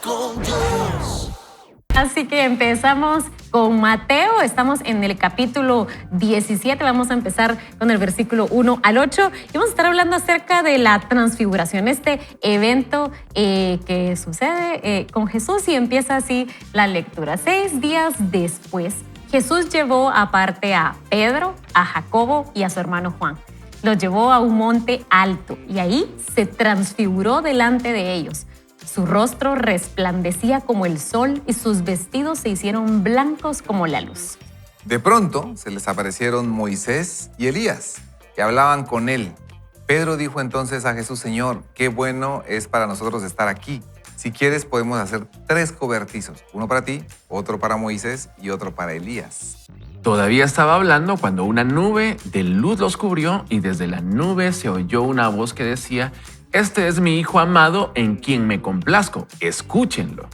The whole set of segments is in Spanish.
con Dios. Así que empezamos con Mateo, estamos en el capítulo 17, vamos a empezar con el versículo 1 al 8 y vamos a estar hablando acerca de la transfiguración, este evento que sucede con Jesús, y empieza así la lectura. 6 días después, Jesús llevó aparte a Pedro, a Jacobo y a su hermano Juan. Los llevó a un monte alto y ahí se transfiguró delante de ellos. Su rostro resplandecía como el sol y sus vestidos se hicieron blancos como la luz. De pronto se les aparecieron Moisés y Elías, que hablaban con él. Pedro dijo entonces a Jesús: Señor, qué bueno es para nosotros estar aquí. Si quieres podemos hacer 3 cobertizos, uno para ti, otro para Moisés y otro para Elías. Todavía estaba hablando cuando una nube de luz los cubrió y desde la nube se oyó una voz que decía: Este es mi Hijo amado en quien me complazco, escúchenlo.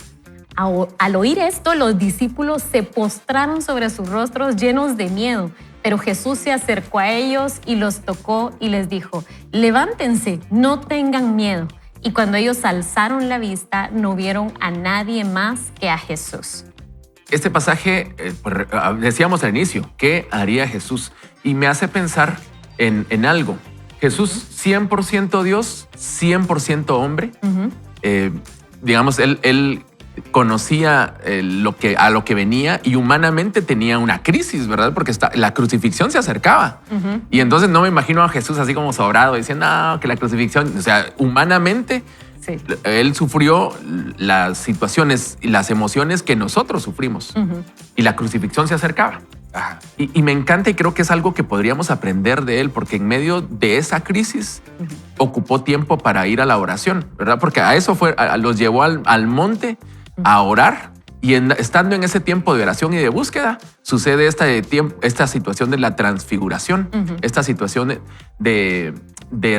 Al oír esto, los discípulos se postraron sobre sus rostros llenos de miedo, pero Jesús se acercó a ellos y los tocó y les dijo: Levántense, no tengan miedo. Y cuando ellos alzaron la vista, no vieron a nadie más que a Jesús. Este pasaje, decíamos al inicio, ¿qué haría Jesús? Y me hace pensar en algo. Jesús, 100% Dios, 100% hombre. Digamos, él conocía a lo que venía y humanamente tenía una crisis, ¿verdad? Porque la crucifixión se acercaba. Y entonces no me imagino a Jesús así como sobrado, diciendo, no, que la crucifixión, o sea, humanamente, sí, él sufrió las situaciones y las emociones que nosotros sufrimos. Y la crucifixión se acercaba. Y me encanta, y creo que es algo que podríamos aprender de él, porque en medio de esa crisis ocupó tiempo para ir a la oración, ¿verdad? Porque a eso los llevó al monte a orar, y estando en ese tiempo de oración y de búsqueda, sucede esta situación de la transfiguración, esta situación de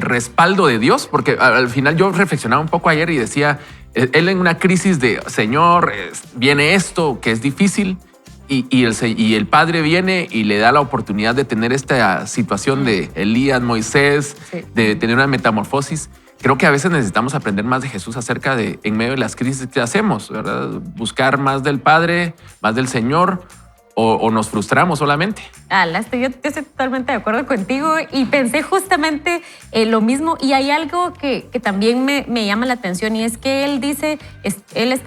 respaldo de Dios, porque al final yo reflexionaba un poco ayer y decía, él en una crisis de, Señor, viene esto que es difícil, y el Padre viene y le da la oportunidad de tener esta situación de Elías, Moisés, sí, de tener una metamorfosis. Creo que a veces necesitamos aprender más de Jesús acerca de, en medio de las crisis que hacemos, ¿verdad? Buscar más del Padre, más del Señor, o nos frustramos solamente. Yo estoy totalmente de acuerdo contigo y pensé justamente lo mismo, y hay algo que también me llama la atención, y es que él dice, él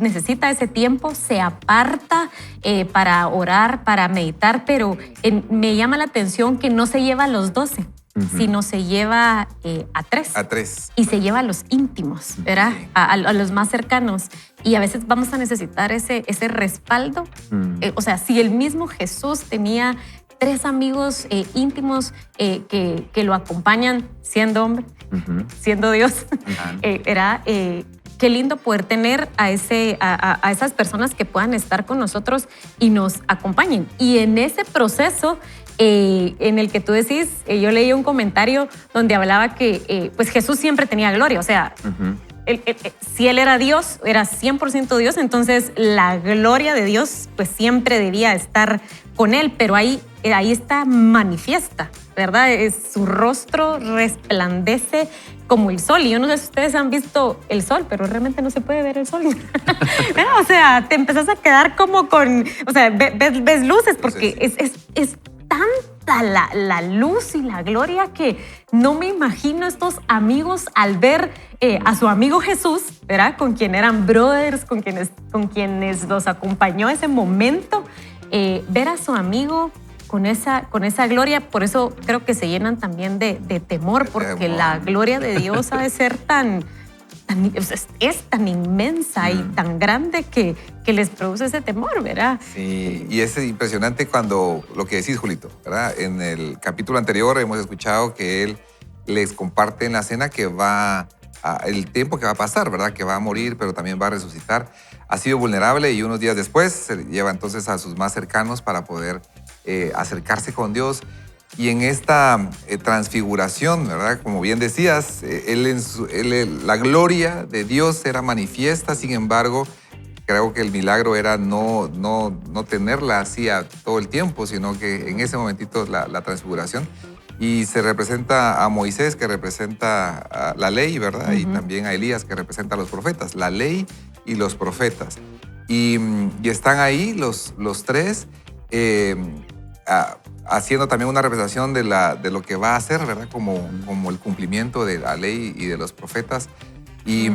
necesita ese tiempo, se aparta para orar, para meditar, pero me llama la atención que no se lleva a los 12. Sino se lleva a 3. A 3. Y se lleva a los íntimos, ¿verdad? A los más cercanos. Y a veces vamos a necesitar ese respaldo. O sea, si el mismo Jesús tenía 3 amigos íntimos que lo acompañan siendo hombre, siendo Dios, qué lindo poder tener a esas personas que puedan estar con nosotros y nos acompañen. Y en ese proceso en el que tú decís, yo leí un comentario donde hablaba que pues Jesús siempre tenía gloria, o sea, si él era Dios, era 100% Dios, entonces la gloria de Dios pues siempre debía estar con él, pero ahí está manifiesta, ¿verdad? Su rostro resplandece como el sol, y yo no sé si ustedes han visto el sol, pero realmente no se puede ver el sol. O sea, te empezás a quedar como con, o sea, ves luces, porque es tanta la luz y la gloria que no me imagino estos amigos al ver a su amigo Jesús, ¿verdad? Con quien eran brothers, con quienes los acompañó ese momento, ver a su amigo con esa gloria. Por eso creo que se llenan también de temor, porque la gloria de Dios ha de ser es tan inmensa y tan grande que les produce ese temor, ¿verdad? Sí, y es impresionante cuando lo que decís, Julito, ¿verdad? En el capítulo anterior hemos escuchado que él les comparte en la cena que el tiempo que va a pasar, ¿verdad? Que va a morir, pero también va a resucitar. Ha sido vulnerable y unos días después se lleva entonces a sus más cercanos para poder acercarse con Dios. Y en esta transfiguración, ¿verdad? Como bien decías, la gloria de Dios era manifiesta, sin embargo, creo que el milagro era no tenerla así todo el tiempo, sino que en ese momentito la transfiguración. Y se representa a Moisés, que representa a la ley, ¿verdad? Y también a Elías, que representa a los profetas. La ley y los profetas. Y están ahí los tres haciendo también una representación de lo que va a hacer, ¿verdad? Como el cumplimiento de la ley y de los profetas. Y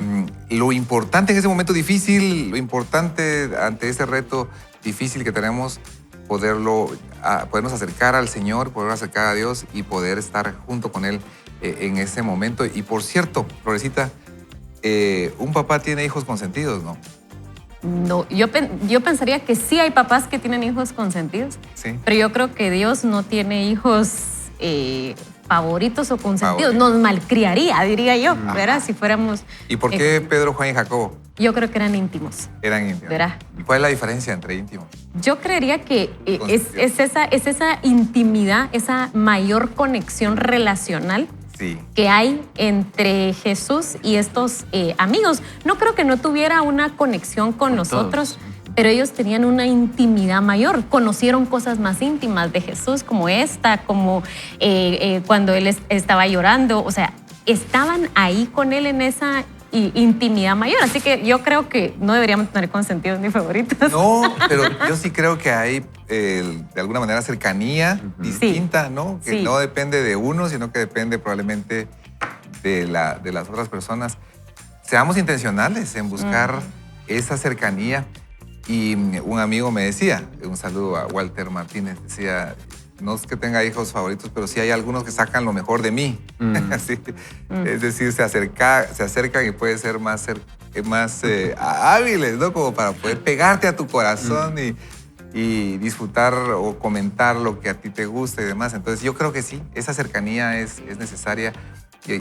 lo importante en ese momento difícil, lo importante ante ese reto difícil que tenemos, podernos acercar al Señor, poder acercar a Dios y poder estar junto con Él en ese momento. Y por cierto, Florecita, un papá tiene hijos consentidos, ¿no? No, yo pensaría que sí hay papás que tienen hijos consentidos, Sí. pero yo creo que Dios no tiene hijos favoritos o consentidos. Nos malcriaría, diría yo, ¿verdad? Si fuéramos... ¿Y por qué Pedro, Juan y Jacobo Yo creo que eran íntimos. eran íntimos? ¿Verdad? ¿Y cuál es la diferencia entre íntimos? Yo creería que es esa intimidad, esa mayor conexión relacional Sí. que hay entre Jesús y estos amigos. No creo que no tuviera una conexión con nosotros, todos. pero ellos tenían una intimidad mayor. Conocieron cosas más íntimas de Jesús, como esta, como cuando él estaba llorando. O sea, estaban ahí con él en esa intimidad mayor. Así que yo creo que no deberíamos tener consentidos ni favoritos. No, pero yo sí creo que hay de alguna manera cercanía distinta, ¿no? Que Sí. no depende de uno, sino que depende probablemente de las otras personas. Seamos intencionales en buscar esa cercanía. Y un amigo me decía, un saludo a Walter Martínez, decía, no es que tenga hijos favoritos, pero sí hay algunos que sacan lo mejor de mí. Así, es decir, se acercan y pueden ser más hábiles, ¿no? Como para poder pegarte a tu corazón y disfrutar o comentar lo que a ti te gusta y demás. Entonces yo creo que sí, esa cercanía es necesaria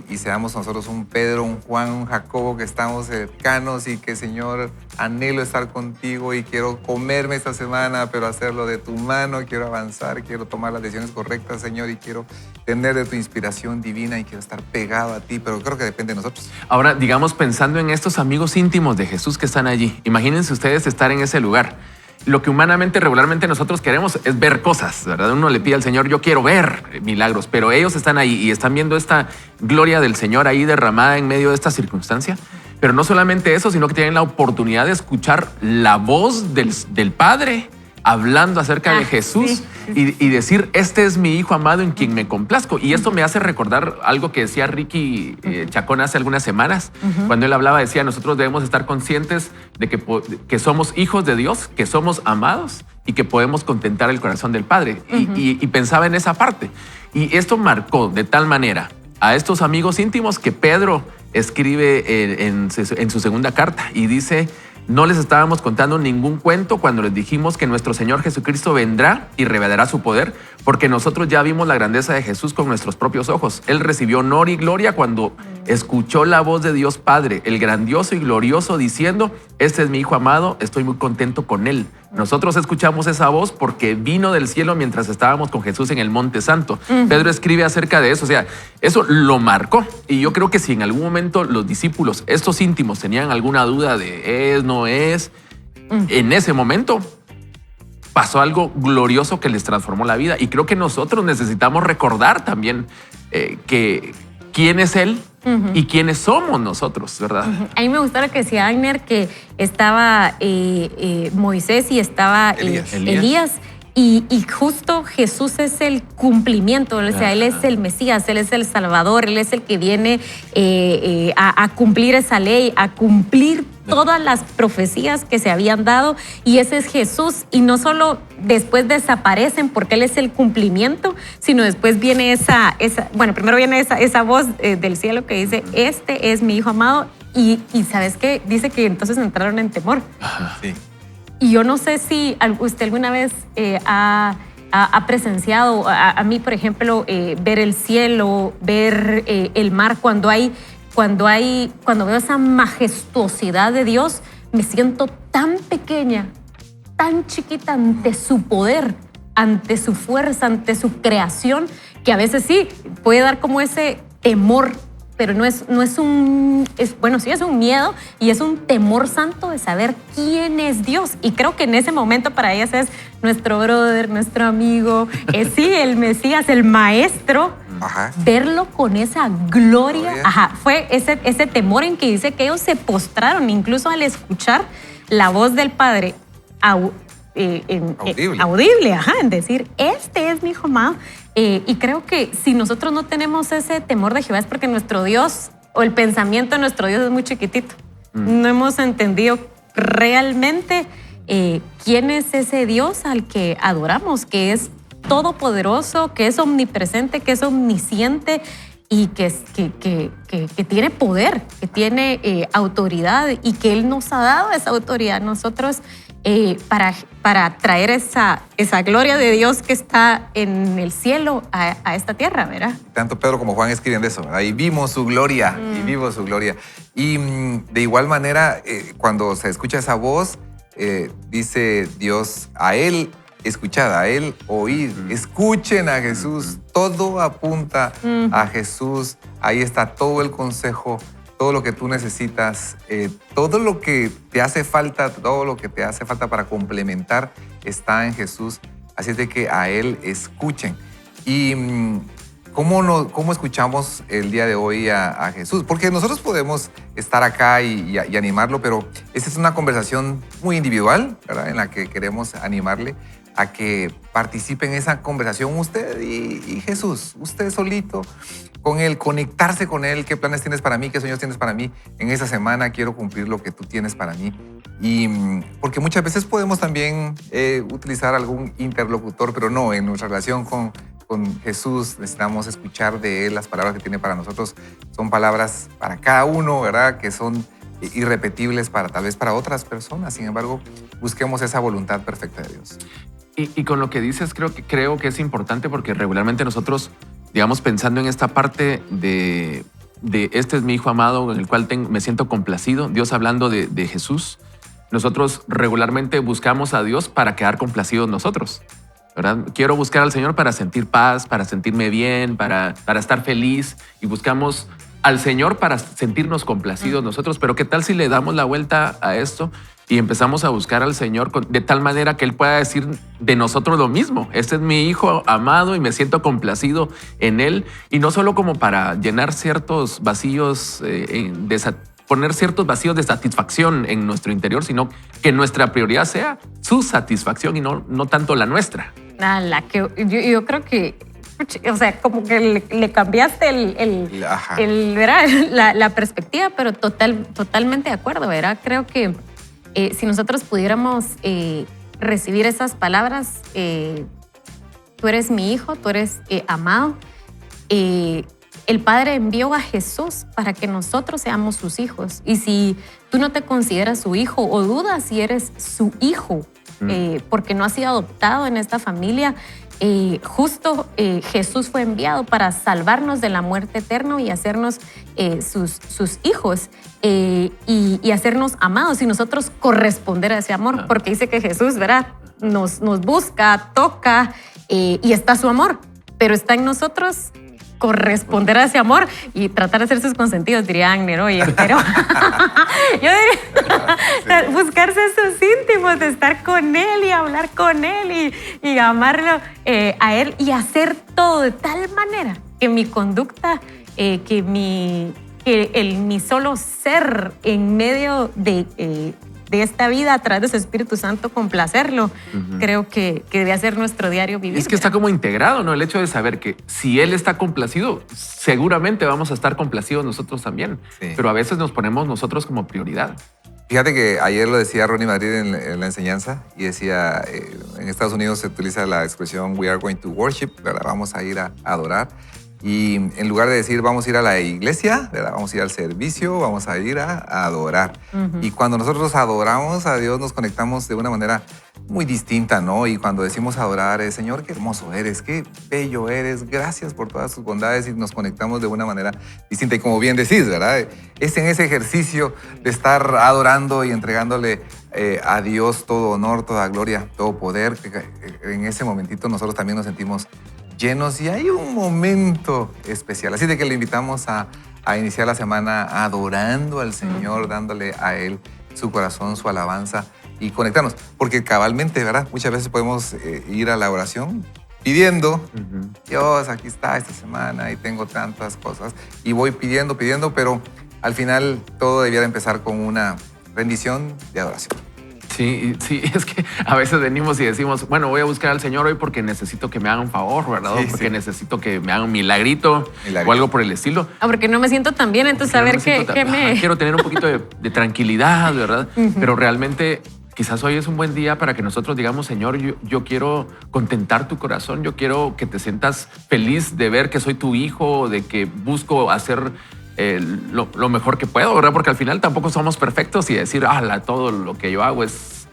y seamos nosotros un Pedro, un Juan, un Jacobo que estamos cercanos y que, Señor, anhelo estar contigo y quiero comerme esta semana, pero hacerlo de tu mano, quiero avanzar, quiero tomar las decisiones correctas, Señor, y quiero tener de tu inspiración divina y quiero estar pegado a ti, pero creo que depende de nosotros. Ahora, digamos, pensando en estos amigos íntimos de Jesús que están allí, imagínense ustedes estar en ese lugar. Lo que humanamente, regularmente nosotros queremos es ver cosas, ¿verdad? Uno le pide al Señor, yo quiero ver milagros, pero ellos están ahí y están viendo esta gloria del Señor ahí derramada en medio de esta circunstancia. Pero no solamente eso, sino que tienen la oportunidad de escuchar la voz del Padre hablando acerca de Jesús sí. y decir, este es mi Hijo amado en quien me complazco. Y esto me hace recordar algo que decía Ricky Chacón hace algunas semanas, cuando él hablaba, decía, nosotros debemos estar conscientes de que somos hijos de Dios, que somos amados y que podemos contentar el corazón del Padre. Y pensaba en esa parte. Y esto marcó de tal manera a estos amigos íntimos que Pedro escribe en su segunda carta y dice, no les estábamos contando ningún cuento cuando les dijimos que nuestro Señor Jesucristo vendrá y revelará su poder, porque nosotros ya vimos la grandeza de Jesús con nuestros propios ojos. Él recibió honor y gloria cuando escuchó la voz de Dios Padre, el grandioso y glorioso, diciendo, este es mi Hijo amado, estoy muy contento con él. Nosotros escuchamos esa voz porque vino del cielo mientras estábamos con Jesús en el Monte Santo. Pedro escribe acerca de eso, o sea, eso lo marcó. Y yo creo que si en algún momento los discípulos, estos íntimos, tenían alguna duda de no es, en ese momento pasó algo glorioso que les transformó la vida. Y creo que nosotros necesitamos recordar también que quién es Él y quiénes somos nosotros, ¿verdad? A mí me gustaba que decía Agner que estaba Moisés y estaba Elías. Y justo Jesús es el cumplimiento, o sea, Él es el Mesías, Él es el Salvador, Él es el que viene a cumplir esa ley, a cumplir todas las profecías que se habían dado, y ese es Jesús. Y no solo después desaparecen porque Él es el cumplimiento, sino después viene primero viene esa voz del cielo que dice, este es mi Hijo amado, y ¿sabes qué? Dice que entonces entraron en temor. Sí. Y yo no sé si usted alguna vez ha presenciado, a mí, por ejemplo, ver el cielo, ver el mar, cuando veo esa majestuosidad de Dios, me siento tan pequeña, tan chiquita ante su poder, ante su fuerza, ante su creación, que a veces sí puede dar como ese temor, pero no es un miedo y es un temor santo de saber quién es Dios. Y creo que en ese momento para ellas es nuestro brother, nuestro amigo, sí, el Mesías, el maestro, Ajá. verlo con esa gloria. Gloria. Ajá, fue ese temor en que dice que ellos se postraron, incluso al escuchar la voz del Padre Audible. audible, ajá, en decir, este es mi hijo amado. Y creo que si nosotros no tenemos ese temor de Jehová es porque nuestro Dios o el pensamiento de nuestro Dios es muy chiquitito. No hemos entendido realmente quién es ese Dios al que adoramos, que es todopoderoso, que es omnipresente, que es omnisciente y que tiene poder, que tiene autoridad y que Él nos ha dado esa autoridad a nosotros para traer esa gloria de Dios que está en el cielo a esta tierra, ¿verdad? Tanto Pedro como Juan escriben de eso, ¿verdad? Y vimos su gloria, y vimos su gloria. Y de igual manera, cuando se escucha esa voz, dice Dios, a Él escuchad, a Él oíd, escuchen a Jesús, todo apunta a Jesús, ahí está todo el consejo, todo lo que tú necesitas, todo lo que te hace falta, todo lo que te hace falta para complementar está en Jesús, así es de que a Él escuchen. Y ¿cómo escuchamos el día de hoy a Jesús? Porque nosotros podemos estar acá y animarlo, pero esta es una conversación muy individual, ¿verdad? En la que queremos animarle a que participe en esa conversación usted y Jesús, usted solito, con Él, conectarse con Él. ¿Qué planes tienes para mí? ¿Qué sueños tienes para mí? En esa semana quiero cumplir lo que tú tienes para mí. Y porque muchas veces podemos también utilizar algún interlocutor, pero no, en nuestra relación con Jesús necesitamos escuchar de Él las palabras que tiene para nosotros. Son palabras para cada uno, ¿verdad? Que son irrepetibles tal vez para otras personas. Sin embargo, busquemos esa voluntad perfecta de Dios. Y con lo que dices, creo que es importante porque regularmente nosotros, digamos, pensando en esta parte de este es mi hijo amado en el cual me siento complacido, Dios hablando de Jesús, nosotros regularmente buscamos a Dios para quedar complacidos nosotros, ¿verdad? Quiero buscar al Señor para sentir paz, para sentirme bien, para estar feliz, y buscamos al Señor para sentirnos complacidos nosotros. Pero ¿qué tal si le damos la vuelta a esto y empezamos a buscar al Señor de tal manera que Él pueda decir de nosotros lo mismo? Este es mi hijo amado y me siento complacido en Él. Y no solo como para llenar ciertos vacíos, poner ciertos vacíos de satisfacción en nuestro interior, sino que nuestra prioridad sea su satisfacción y no tanto la nuestra. Yo creo que, o sea, como que le cambiaste ¿verdad? la perspectiva, pero totalmente de acuerdo, ¿verdad? Creo que si nosotros pudiéramos recibir esas palabras, tú eres mi hijo, tú eres amado, el Padre envió a Jesús para que nosotros seamos sus hijos. Y si tú no te consideras su hijo o dudas si eres su hijo, porque no has sido adoptado en esta familia, justo Jesús fue enviado para salvarnos de la muerte eterna y hacernos sus hijos y hacernos amados y nosotros corresponder a ese amor, porque dice que Jesús, ¿verdad? Nos busca, toca y está su amor, pero está en nosotros corresponder a ese amor y tratar de ser sus consentidos, diría Agner, oye, pero yo diría buscarse sus íntimos, de estar con Él y hablar con Él y amarlo a Él y hacer todo de tal manera que mi conducta, que mi solo ser en medio de esta vida a través de su Espíritu Santo, complacerlo, creo que debe ser nuestro diario vivir. Es que está como integrado, ¿no? El hecho de saber que si Él está complacido, seguramente vamos a estar complacidos nosotros también. Sí. Pero a veces nos ponemos nosotros como prioridad. Fíjate que ayer lo decía Ronnie Madrid en la enseñanza y decía, en Estados Unidos se utiliza la expresión we are going to worship, ¿verdad? Vamos a ir a adorar. Y en lugar de decir vamos a ir a la iglesia, ¿verdad? Vamos a ir al servicio, vamos a ir a adorar. Y cuando nosotros adoramos a Dios nos conectamos de una manera muy distinta, ¿no? Y cuando decimos adorar es, Señor, qué hermoso eres, qué bello eres, gracias por todas tus bondades, y nos conectamos de una manera distinta. Y como bien decís, ¿verdad? Es en ese ejercicio de estar adorando y entregándole a Dios todo honor, toda gloria, todo poder, que en ese momentito nosotros también nos sentimos llenos y hay un momento especial. Así de que le invitamos a iniciar la semana adorando al Señor, dándole a Él su corazón, su alabanza y conectarnos. Porque cabalmente, ¿verdad? Muchas veces podemos ir a la oración pidiendo. Ujú. Dios, aquí está esta semana y tengo tantas cosas. Y voy pidiendo, pero al final todo debiera empezar con una rendición de adoración. Sí, sí, es que a veces venimos y decimos, bueno, voy a buscar al Señor hoy porque necesito que me haga un favor, ¿verdad? Sí, O porque sí. necesito que me haga un milagrito Milagrito. o algo por el estilo. Ah, porque no me siento tan bien, entonces a Porque ver no me siento qué tan- me... Quiero tener un poquito de tranquilidad, ¿verdad? Pero realmente quizás hoy es un buen día para que nosotros digamos, Señor, yo quiero contentar tu corazón, yo quiero que te sientas feliz de ver que soy tu hijo, de que busco hacer lo mejor que puedo, ¿verdad? Porque al final tampoco somos perfectos y decir, todo lo que yo hago es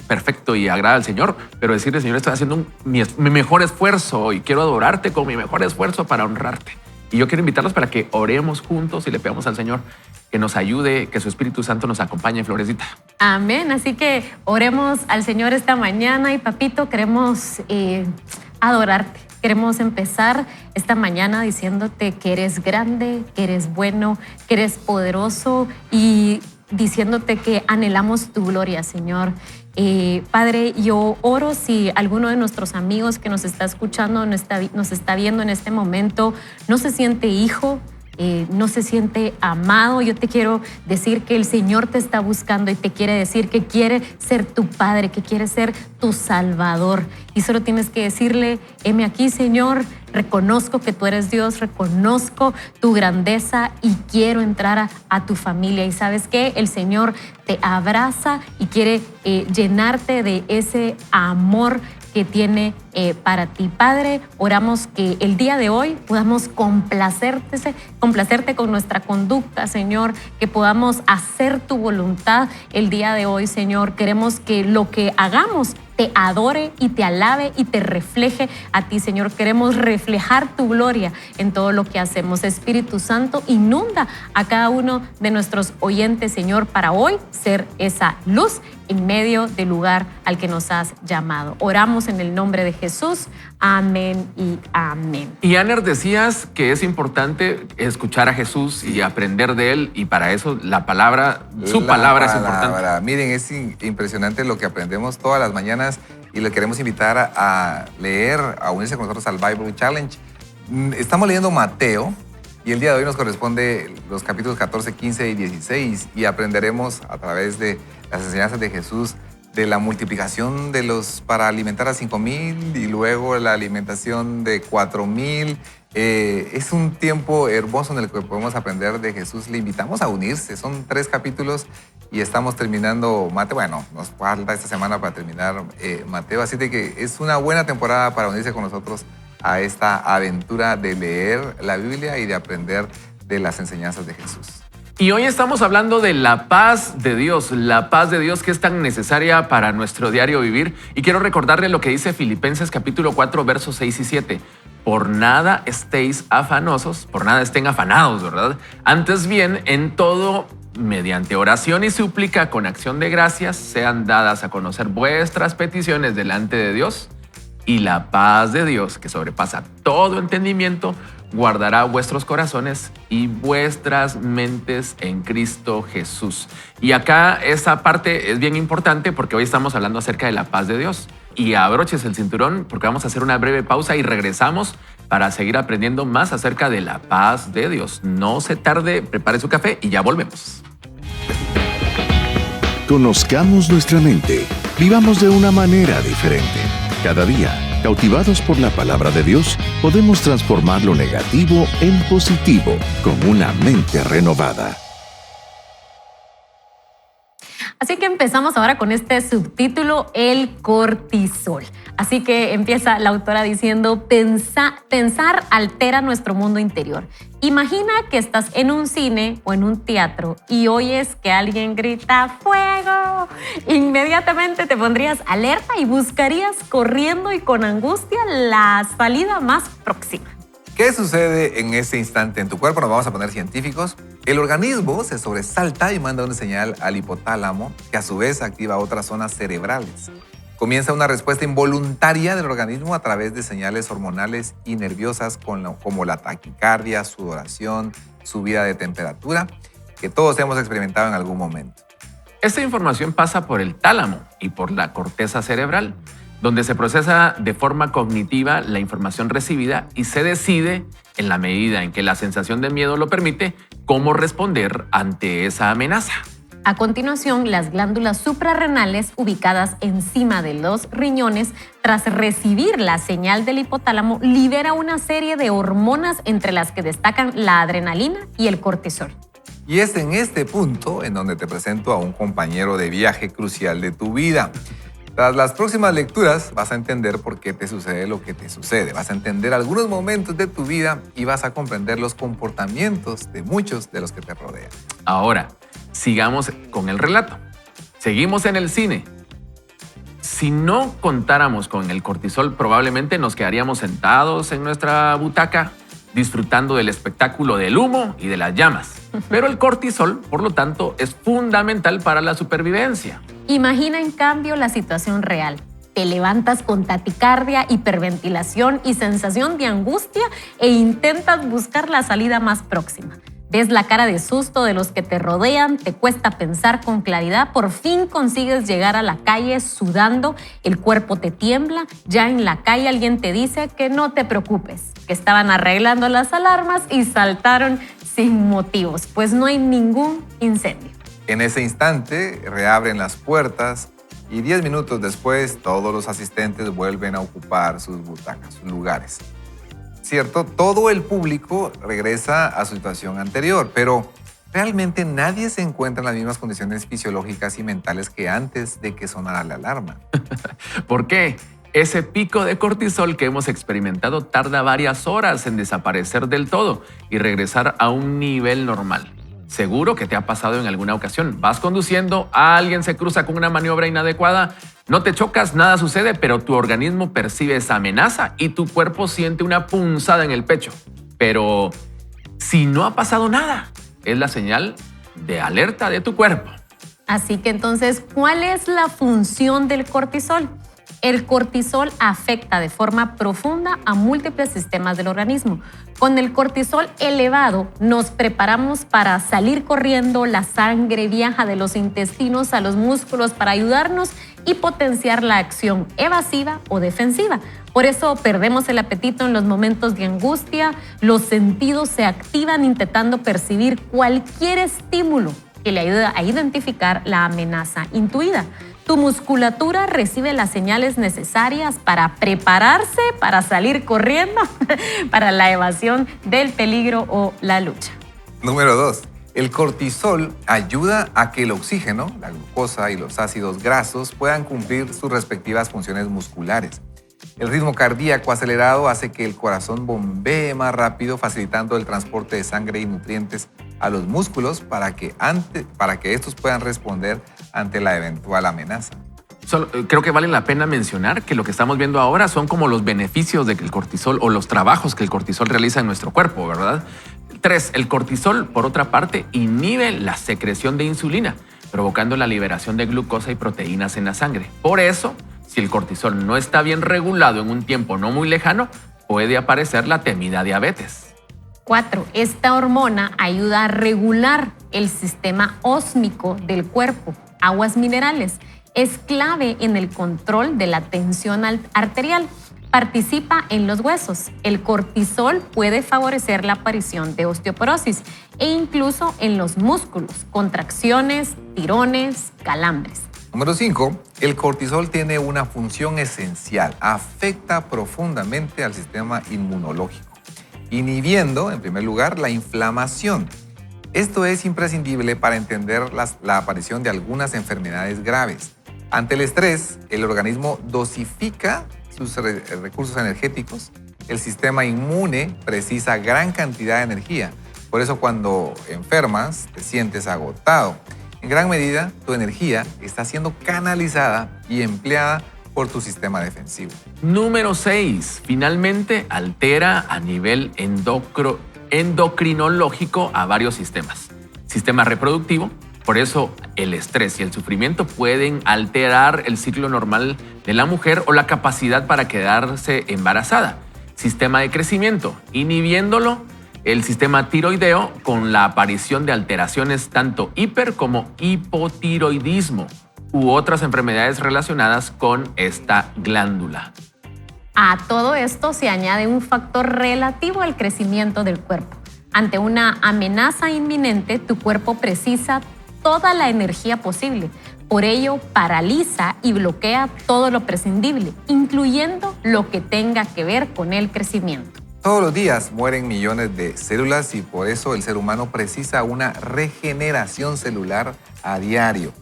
perfecto y agrada al Señor, pero decirle, Señor, estoy haciendo mi mejor esfuerzo y quiero adorarte con mi mejor esfuerzo para honrarte. Y yo quiero invitarlos para que oremos juntos y le pedamos al Señor que nos ayude, que su Espíritu Santo nos acompañe, Florecita. Amén. Así que oremos al Señor esta mañana y papito, queremos adorarte. Queremos empezar esta mañana diciéndote que eres grande, que eres bueno, que eres poderoso y diciéndote que anhelamos tu gloria, Señor. Padre, yo oro si alguno de nuestros amigos que nos está escuchando, nos está viendo en este momento, no se siente hijo, no se siente amado. Yo te quiero decir que el Señor te está buscando y te quiere decir que quiere ser tu Padre, que quiere ser tu Salvador. Y solo tienes que decirle, heme aquí, Señor, reconozco que tú eres Dios, reconozco tu grandeza y quiero entrar a tu familia. Y sabes qué, el Señor te abraza y quiere llenarte de ese amor que tiene para ti. Padre, oramos que el día de hoy podamos complacerte con nuestra conducta, Señor, que podamos hacer tu voluntad el día de hoy, Señor. Queremos que lo que hagamos te adore y te alabe y te refleje a ti, Señor. Queremos reflejar tu gloria en todo lo que hacemos. Espíritu Santo, inunda a cada uno de nuestros oyentes, Señor, para hoy ser esa luz en medio del lugar al que nos has llamado. Oramos en el nombre de Jesús. Amén y amén. Y Aner, decías que es importante escuchar a Jesús y aprender de él, y para eso la palabra, su palabra es importante. Miren, es impresionante lo que aprendemos todas las mañanas y le queremos invitar a leer, a unirse con nosotros al Bible Challenge. Estamos leyendo Mateo y el día de hoy nos corresponde los capítulos 14, 15 y 16 y aprenderemos a través de las enseñanzas de Jesús de la multiplicación para alimentar a 5,000 y luego la alimentación de 4,000. Es un tiempo hermoso en el que podemos aprender de Jesús. Le invitamos a unirse. Son 3 capítulos y estamos terminando Mateo. Bueno, nos falta esta semana para terminar Mateo. Así de que es una buena temporada para unirse con nosotros a esta aventura de leer la Biblia y de aprender de las enseñanzas de Jesús. Y hoy estamos hablando de la paz de Dios que es tan necesaria para nuestro diario vivir. Y quiero recordarle lo que dice Filipenses capítulo 4, versos 6 y 7. Por nada estéis afanosos, por nada estén afanados, ¿verdad? Antes bien, en todo, mediante oración y súplica con acción de gracias, sean dadas a conocer vuestras peticiones delante de Dios. Y la paz de Dios, que sobrepasa todo entendimiento, guardará vuestros corazones y vuestras mentes en Cristo Jesús. Y acá esa parte es bien importante porque hoy estamos hablando acerca de la paz de Dios. Y abroches el cinturón porque vamos a hacer una breve pausa y regresamos para seguir aprendiendo más acerca de la paz de Dios. No se tarde, prepare su café y ya volvemos. Conozcamos nuestra mente. Vivamos de una manera diferente. Cada día, cautivados por la palabra de Dios, podemos transformar lo negativo en positivo con una mente renovada. Así que empezamos ahora con este subtítulo, el cortisol. Así que empieza la autora diciendo, pensar altera nuestro mundo interior. Imagina que estás en un cine o en un teatro y oyes que alguien grita ¡fuego! Inmediatamente te pondrías alerta y buscarías corriendo y con angustia la salida más próxima. ¿Qué sucede en este instante en tu cuerpo? Nos vamos a poner científicos. El organismo se sobresalta y manda una señal al hipotálamo, que a su vez activa otras zonas cerebrales. Comienza una respuesta involuntaria del organismo a través de señales hormonales y nerviosas como la taquicardia, sudoración, subida de temperatura, que todos hemos experimentado en algún momento. Esta información pasa por el tálamo y por la corteza cerebral. donde se procesa de forma cognitiva la información recibida y se decide, en la medida en que la sensación de miedo lo permite, cómo responder ante esa amenaza. A continuación, las glándulas suprarrenales ubicadas encima de los riñones, tras recibir la señal del hipotálamo, libera una serie de hormonas entre las que destacan la adrenalina y el cortisol. Y es en este punto en donde te presento a un compañero de viaje crucial de tu vida. Tras las próximas lecturas vas a entender por qué te sucede lo que te sucede. Vas a entender algunos momentos de tu vida y vas a comprender los comportamientos de muchos de los que te rodean. Ahora, sigamos con el relato. Seguimos en el cine. Si no contáramos con el cortisol, probablemente nos quedaríamos sentados en nuestra butaca disfrutando del espectáculo del humo y de las llamas. Pero el cortisol, por lo tanto, es fundamental para la supervivencia. Imagina en cambio la situación real. Te levantas con taticardia, hiperventilación y sensación de angustia e intentas buscar la salida más próxima. Ves la cara de susto de los que te rodean, te cuesta pensar con claridad, por fin consigues llegar a la calle sudando, el cuerpo te tiembla, ya en la calle alguien te dice que no te preocupes, que estaban arreglando las alarmas y saltaron sin motivos, pues no hay ningún incendio. En ese instante reabren las puertas y 10 minutos después todos los asistentes vuelven a ocupar sus butacas, sus lugares. ¿Cierto? Todo el público regresa a su situación anterior, pero realmente nadie se encuentra en las mismas condiciones fisiológicas y mentales que antes de que sonara la alarma. ¿Por qué? Ese pico de cortisol que hemos experimentado tarda varias horas en desaparecer del todo y regresar a un nivel normal. Seguro que te ha pasado en alguna ocasión. Vas conduciendo, alguien se cruza con una maniobra inadecuada, no te chocas, nada sucede, pero tu organismo percibe esa amenaza y tu cuerpo siente una punzada en el pecho. Pero si no ha pasado nada, es la señal de alerta de tu cuerpo. Así que entonces, ¿cuál es la función del cortisol? El cortisol afecta de forma profunda a múltiples sistemas del organismo. Con el cortisol elevado nos preparamos para salir corriendo, la sangre viaja de los intestinos a los músculos para ayudarnos y potenciar la acción evasiva o defensiva. Por eso perdemos el apetito en los momentos de angustia, los sentidos se activan intentando percibir cualquier estímulo que le ayude a identificar la amenaza intuida. Tu musculatura recibe las señales necesarias para prepararse, para salir corriendo, para la evasión del peligro o la lucha. Número 2. El cortisol ayuda a que el oxígeno, la glucosa y los ácidos grasos puedan cumplir sus respectivas funciones musculares. El ritmo cardíaco acelerado hace que el corazón bombee más rápido, facilitando el transporte de sangre y nutrientes a los músculos para que estos puedan responder ante la eventual amenaza. Creo que vale la pena mencionar que lo que estamos viendo ahora son como los beneficios del cortisol o los trabajos que el cortisol realiza en nuestro cuerpo, ¿verdad? 3. El cortisol, por otra parte, inhibe la secreción de insulina, provocando la liberación de glucosa y proteínas en la sangre. Por eso, si el cortisol no está bien regulado en un tiempo no muy lejano, puede aparecer la temida diabetes. 4. Esta hormona ayuda a regular el sistema ósmico del cuerpo, aguas minerales. Es clave en el control de la tensión arterial. Participa en los huesos. El cortisol puede favorecer la aparición de osteoporosis e incluso en los músculos, contracciones, tirones, calambres. Número 5. El cortisol tiene una función esencial. Afecta profundamente al sistema inmunológico, inhibiendo, en primer lugar, la inflamación. Esto es imprescindible para entender la aparición de algunas enfermedades graves. Ante el estrés, el organismo dosifica sus recursos energéticos. El sistema inmune precisa gran cantidad de energía. Por eso cuando enfermas, te sientes agotado. En gran medida, tu energía está siendo canalizada y empleada por tu sistema defensivo. Número 6. Finalmente, altera a nivel endocrinológico a varios sistemas. Sistema reproductivo, por eso el estrés y el sufrimiento pueden alterar el ciclo normal de la mujer o la capacidad para quedarse embarazada. Sistema de crecimiento, inhibiéndolo el sistema tiroideo con la aparición de alteraciones tanto hiper como hipotiroidismo. u otras enfermedades relacionadas con esta glándula. A todo esto se añade un factor relativo al crecimiento del cuerpo. Ante una amenaza inminente, tu cuerpo precisa toda la energía posible. Por ello, paraliza y bloquea todo lo prescindible, incluyendo lo que tenga que ver con el crecimiento. Todos los días mueren millones de células y por eso el ser humano precisa una regeneración celular a diario.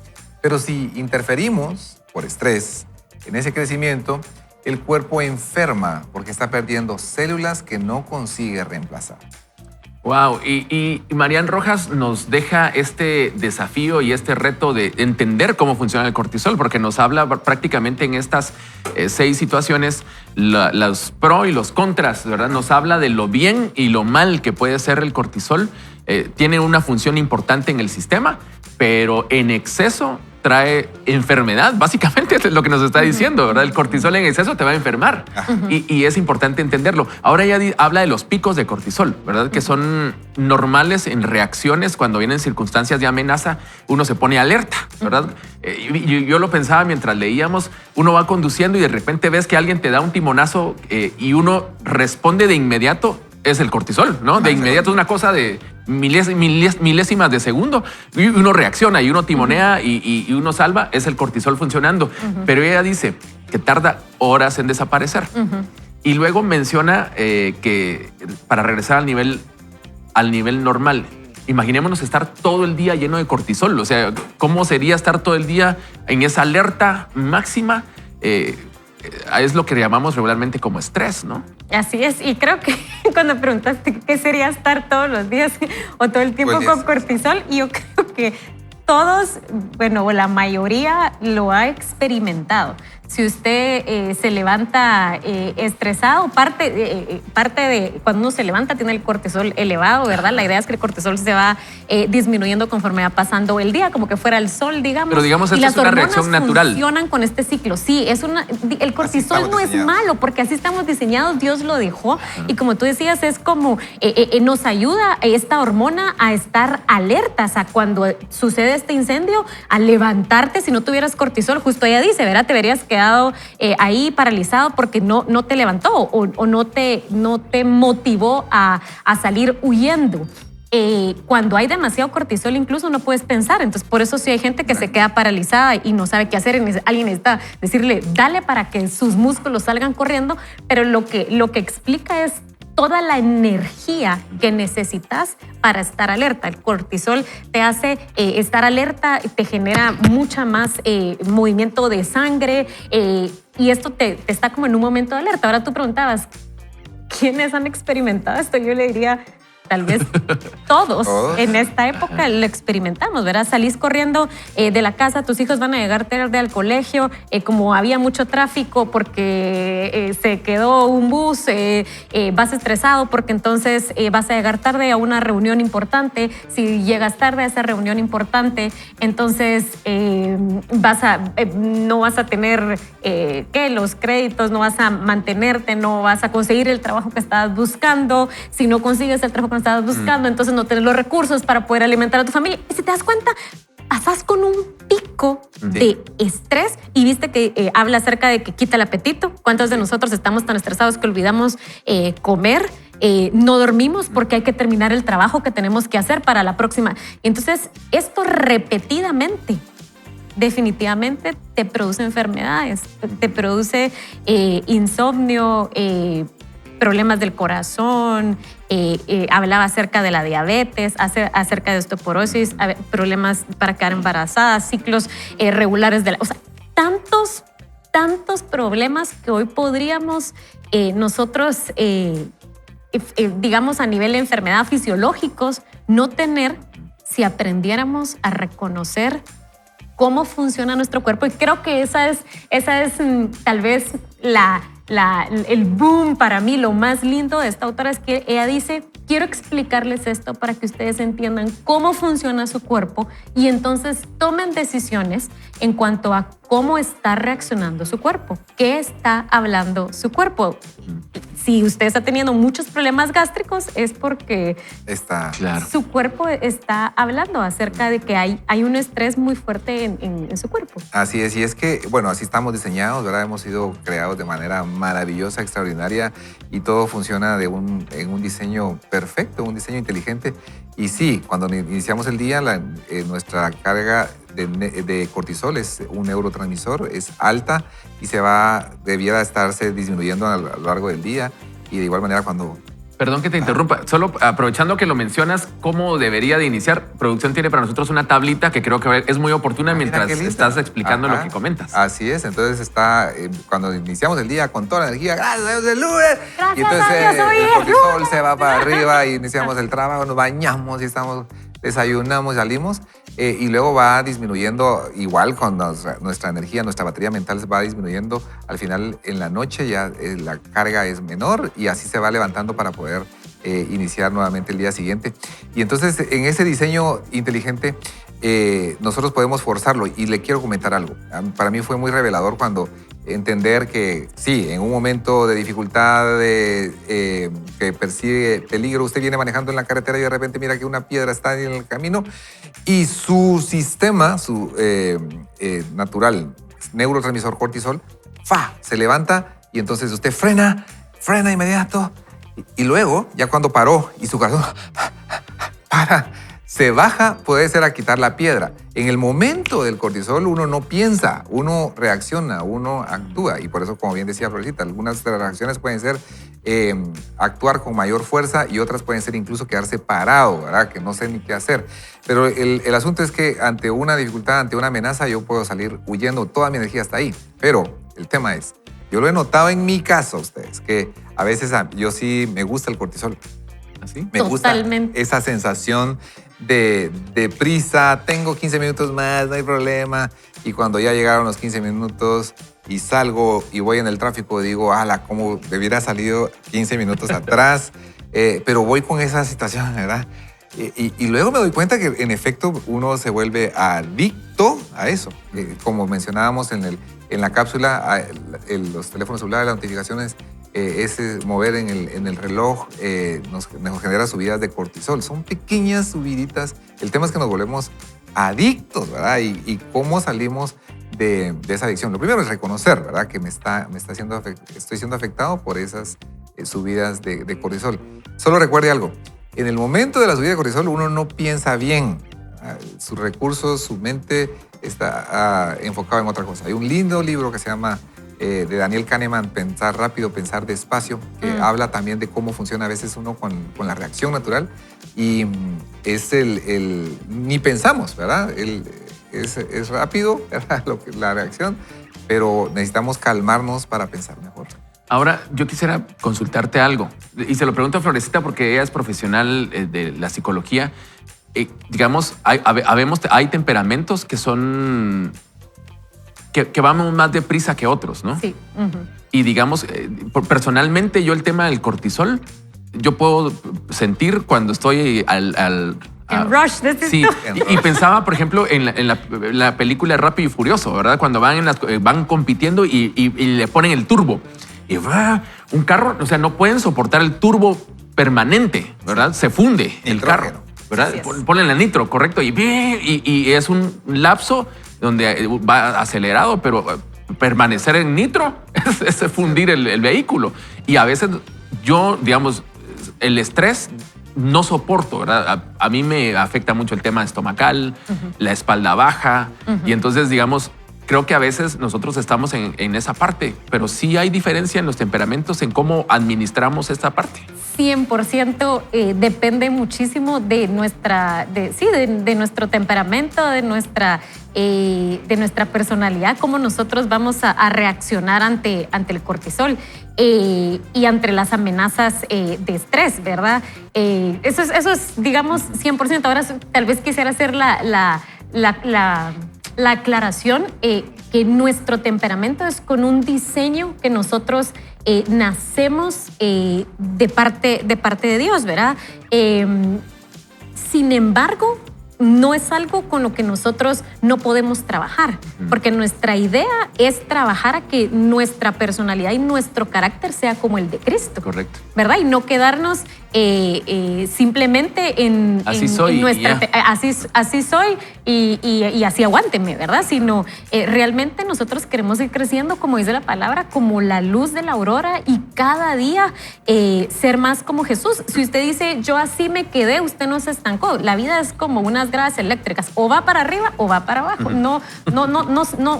Pero si interferimos por estrés en ese crecimiento, el cuerpo enferma porque está perdiendo células que no consigue reemplazar. Wow, y Marian Rojas nos deja este desafío y este reto de entender cómo funciona el cortisol, porque nos habla prácticamente en estas 6 situaciones los pros y los contras, ¿verdad? Nos habla de lo bien y lo mal que puede ser el cortisol. Tiene una función importante en el sistema, pero en exceso trae enfermedad, básicamente es lo que nos está diciendo, ¿verdad? El cortisol en exceso te va a enfermar y es importante entenderlo. Ahora ya habla de los picos de cortisol, ¿verdad? Que son normales en reacciones cuando vienen circunstancias de amenaza, uno se pone alerta, ¿verdad? Yo lo pensaba mientras leíamos, uno va conduciendo y de repente ves que alguien te da un timonazo y uno responde de inmediato, es el cortisol, ¿no? De inmediato es una cosa de milésimas de segundo y uno reacciona y uno timonea y uno salva, es el cortisol funcionando. Pero ella dice que tarda horas en desaparecer. Y luego menciona que para regresar al nivel normal, imaginémonos estar todo el día lleno de cortisol. O sea, ¿cómo sería estar todo el día en esa alerta máxima? Es lo que llamamos regularmente como estrés, ¿no? Así es, y creo que cuando preguntaste qué sería estar todos los días o todo el tiempo con cortisol, yo creo que todos, bueno, o la mayoría lo ha experimentado. Si usted se levanta estresado, parte de cuando uno se levanta tiene el cortisol elevado, ¿verdad? La idea es que el cortisol se va disminuyendo conforme va pasando el día, como que fuera el sol, digamos. Pero digamos, esta es una reacción natural. Funcionan con este ciclo. Sí, el cortisol no es malo, porque así estamos diseñados, Dios lo dejó. Y como tú decías, es como nos ayuda esta hormona a estar alertas a cuando sucede este incendio, a levantarte. Si no tuvieras cortisol, justo ella dice, ¿verdad? Te verías quedado ahí paralizado porque no te levantó o no te motivó a salir huyendo. Cuando hay demasiado cortisol incluso no puedes pensar, entonces por eso sí hay gente que se queda paralizada y no sabe qué hacer, alguien necesita decirle dale para que sus músculos salgan corriendo, pero lo que explica es toda la energía que necesitas para estar alerta. El cortisol te hace estar alerta, te genera mucha más movimiento de sangre y esto te está como en un momento de alerta. Ahora tú preguntabas, ¿quiénes han experimentado esto? Yo le diría, tal vez todos en esta época lo experimentamos, ¿verdad? Salís corriendo de la casa, tus hijos van a llegar tarde al colegio, como había mucho tráfico porque se quedó un bus, vas estresado porque entonces vas a llegar tarde a una reunión importante. Si llegas tarde a esa reunión importante, entonces no vas a tener los créditos, no vas a mantenerte, no vas a conseguir el trabajo que estabas buscando. Si no consigues el trabajo que estabas buscando, entonces no tienes los recursos para poder alimentar a tu familia. Y si te das cuenta, pasas con un pico de estrés y viste que habla acerca de que quita el apetito. ¿Cuántos de nosotros estamos tan estresados que olvidamos comer? No dormimos porque hay que terminar el trabajo que tenemos que hacer para la próxima. Entonces, esto repetidamente definitivamente te produce enfermedades, te produce insomnio, problemas del corazón, hablaba acerca de la diabetes, acerca de osteoporosis, problemas para quedar embarazadas, ciclos regulares de la... O sea, tantos problemas que hoy podríamos nosotros, digamos a nivel de enfermedad fisiológicos, no tener si aprendiéramos a reconocer cómo funciona nuestro cuerpo. Y creo que esa es tal vez el boom para mí, lo más lindo de esta autora es que ella dice, quiero explicarles esto para que ustedes entiendan cómo funciona su cuerpo y entonces tomen decisiones en cuanto a cómo está reaccionando su cuerpo, qué está hablando su cuerpo. si usted está teniendo muchos problemas gástricos es porque Claro. su cuerpo está hablando acerca de que hay un estrés muy fuerte en su cuerpo. Así es, y es que, bueno, así estamos diseñados, ¿verdad? Hemos sido creados de manera maravillosa, extraordinaria, y todo funciona en un diseño perfecto, un diseño inteligente. Y sí, cuando iniciamos el día, nuestra carga de cortisol es un neurotransmisor, es alta y debiera estarse disminuyendo a lo largo del día. Y de igual manera cuando... Perdón que te interrumpa, solo aprovechando que lo mencionas, ¿cómo debería de iniciar? Producción tiene para nosotros una tablita que creo que es muy oportuna mientras estás explicando lo que comentas. Así es, entonces está, cuando iniciamos el día con toda la energía, gracias a Dios, el lunes. Gracias Y entonces a Dios, hoy el es cortisol lunes. se va para arriba y iniciamos el trabajo, nos bañamos y desayunamos, salimos. Y luego va disminuyendo, igual con nuestra energía, nuestra batería mental va disminuyendo. Al final, en la noche ya la carga es menor y así se va levantando para poder iniciar nuevamente el día siguiente. Y entonces, en ese diseño inteligente, nosotros podemos forzarlo. Y le quiero comentar algo. Para mí fue muy revelador cuando entender que sí, en un momento de dificultad, que percibe peligro, usted viene manejando en la carretera y de repente mira que una piedra está en el camino y su sistema, su natural neurotransmisor cortisol, se levanta y entonces usted frena inmediato y luego, ya cuando paró y su corazón se baja, puede ser a quitar la piedra. En el momento del cortisol uno no piensa, uno reacciona, uno actúa. Y por eso, como bien decía Florecita, algunas de las reacciones pueden ser actuar con mayor fuerza y otras pueden ser incluso quedarse parado, ¿verdad? Que no sé ni qué hacer. Pero el asunto es que ante una dificultad, ante una amenaza, yo puedo salir huyendo, toda mi energía está ahí. Pero el tema es, yo lo he notado en mi caso, ustedes, que a veces yo sí me gusta el cortisol. ¿Así? Me gusta esa sensación de prisa, tengo 15 minutos más, no hay problema. Y cuando ya llegaron los 15 minutos y salgo y voy en el tráfico, digo, ala, cómo debiera salido 15 minutos atrás. Pero voy con esa situación, ¿verdad? Y luego me doy cuenta que en efecto uno se vuelve adicto a eso. Como mencionábamos en la cápsula, los teléfonos celulares, las notificaciones, ese mover en el reloj nos genera subidas de cortisol. Son pequeñas subiditas. El tema es que nos volvemos adictos, ¿verdad? Y cómo salimos de esa adicción. Lo primero es reconocer, ¿verdad? Que estoy siendo afectado por esas subidas de cortisol. Solo recuerde algo. En el momento de la subida de cortisol uno no piensa bien. Sus recursos, su mente está enfocado en otra cosa. Hay un lindo libro que se llama de Daniel Kahneman, Pensar rápido, pensar despacio, que habla también de cómo funciona a veces uno con la reacción natural y es ni pensamos, ¿verdad? Es rápido, ¿verdad? La reacción, pero necesitamos calmarnos para pensar mejor. Ahora, yo quisiera consultarte algo y se lo pregunto a Florecita porque ella es profesional de la psicología. Digamos, hay temperamentos que son... Que vamos más deprisa que otros, ¿no? Sí. Y digamos, personalmente yo el tema del cortisol, yo puedo sentir cuando estoy En rush, sí, y pensaba, por ejemplo, en la película Rápido y Furioso, ¿verdad? Cuando van compitiendo y le ponen el turbo. Y va un carro, o sea, no pueden soportar el turbo permanente, ¿verdad? Se funde el carro, ¿verdad? Ponen la nitro, correcto. Y es un lapso donde va acelerado, pero permanecer en nitro es fundir el vehículo. Y a veces yo, digamos, el estrés no soporto, ¿verdad? A mí me afecta mucho el tema estomacal, la espalda baja. Y entonces, digamos, creo que a veces nosotros estamos en esa parte, pero sí hay diferencia en los temperamentos, en cómo administramos esta parte. 100% depende muchísimo de nuestro temperamento, de nuestra personalidad, cómo nosotros vamos a reaccionar ante el cortisol y ante las amenazas de estrés, ¿verdad? Eso es, digamos, 100%. Ahora tal vez quisiera hacer la aclaración que nuestro temperamento es con un diseño que nosotros nacemos de parte de Dios, ¿verdad? Sin embargo, no es algo con lo que nosotros no podemos trabajar, porque nuestra idea es trabajar a que nuestra personalidad y nuestro carácter sea como el de Cristo. Correcto. ¿Verdad? Y no quedarnos simplemente en nuestra... Así soy y así aguánteme, ¿verdad? Sino realmente nosotros queremos ir creciendo, como dice la palabra, como la luz de la aurora y cada día ser más como Jesús. Si usted dice, yo así me quedé, usted no se estancó. La vida es como unas gradas eléctricas, o va para arriba o va para abajo.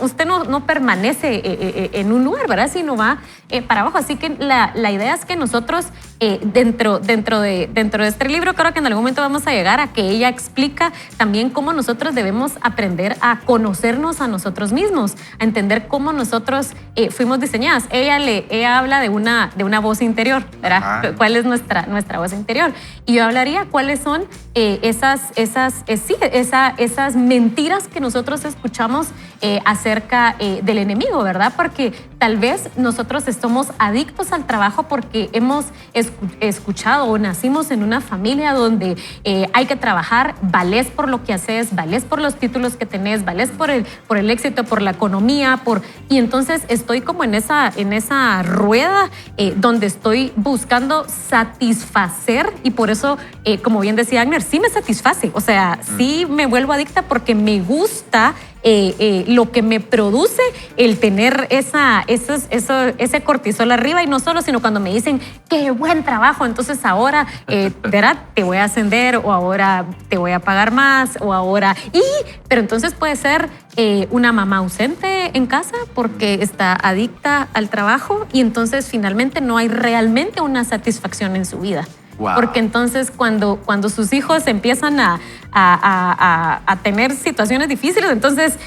Usted no permanece en un lugar, ¿verdad? Sino va para abajo. Así que la idea es que nosotros dentro de este libro, creo que en algún momento vamos a llegar a que ella explica también cómo nosotros debemos aprender a conocernos a nosotros mismos, a entender cómo nosotros fuimos diseñadas. Ella habla de una voz interior, ¿verdad? ¿Cuál es nuestra voz interior? Y yo hablaría cuáles son esas mentiras que nosotros escuchamos acerca del enemigo, ¿verdad? Porque tal vez nosotros somos adictos al trabajo porque hemos escuchado o nacimos en una familia donde hay que trabajar, valés por lo que haces, valés por los títulos que tenés, valés por el éxito, por la economía, y entonces estoy como en esa rueda donde estoy buscando satisfacer, y por eso, como bien decía Agner, sí me satisface, o sea, sí me vuelvo adicta porque me gusta lo que me produce el tener ese cortisol arriba, y no solo, sino cuando me dicen qué buen trabajo, entonces ahora ¿verdad? Te voy a ascender, o ahora te voy a pagar más, o ahora pero entonces puede ser una mamá ausente en casa porque está adicta al trabajo, y entonces finalmente no hay realmente una satisfacción en su vida. Wow. Porque entonces cuando sus hijos empiezan a tener situaciones difíciles, entonces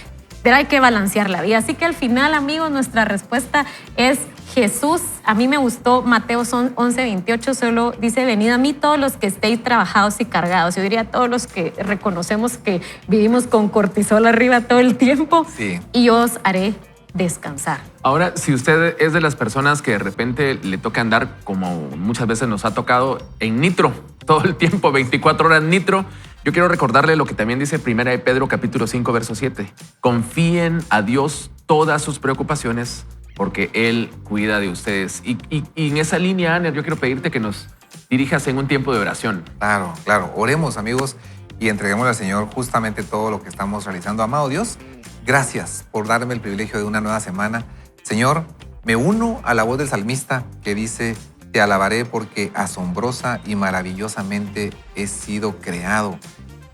hay que balancear la vida. Así que al final, amigos, nuestra respuesta es Jesús. A mí me gustó Mateo 11:28, solo dice, venid a mí todos los que estéis trabajados y cargados. Yo diría todos los que reconocemos que vivimos con cortisol arriba todo el tiempo, sí, y yo os haré descansar. Ahora, si usted es de las personas que de repente le toca andar, como muchas veces nos ha tocado, en nitro, todo el tiempo, 24 horas nitro, yo quiero recordarle lo que también dice 1 de Pedro capítulo 5, verso 7. Confíen a Dios todas sus preocupaciones porque Él cuida de ustedes. Y en esa línea, Aner, yo quiero pedirte que nos dirijas en un tiempo de oración. Claro. Oremos, amigos, y entreguémosle al Señor justamente todo lo que estamos realizando. Amado Dios, gracias por darme el privilegio de una nueva semana. Señor, me uno a la voz del salmista que dice, te alabaré porque asombrosa y maravillosamente he sido creado.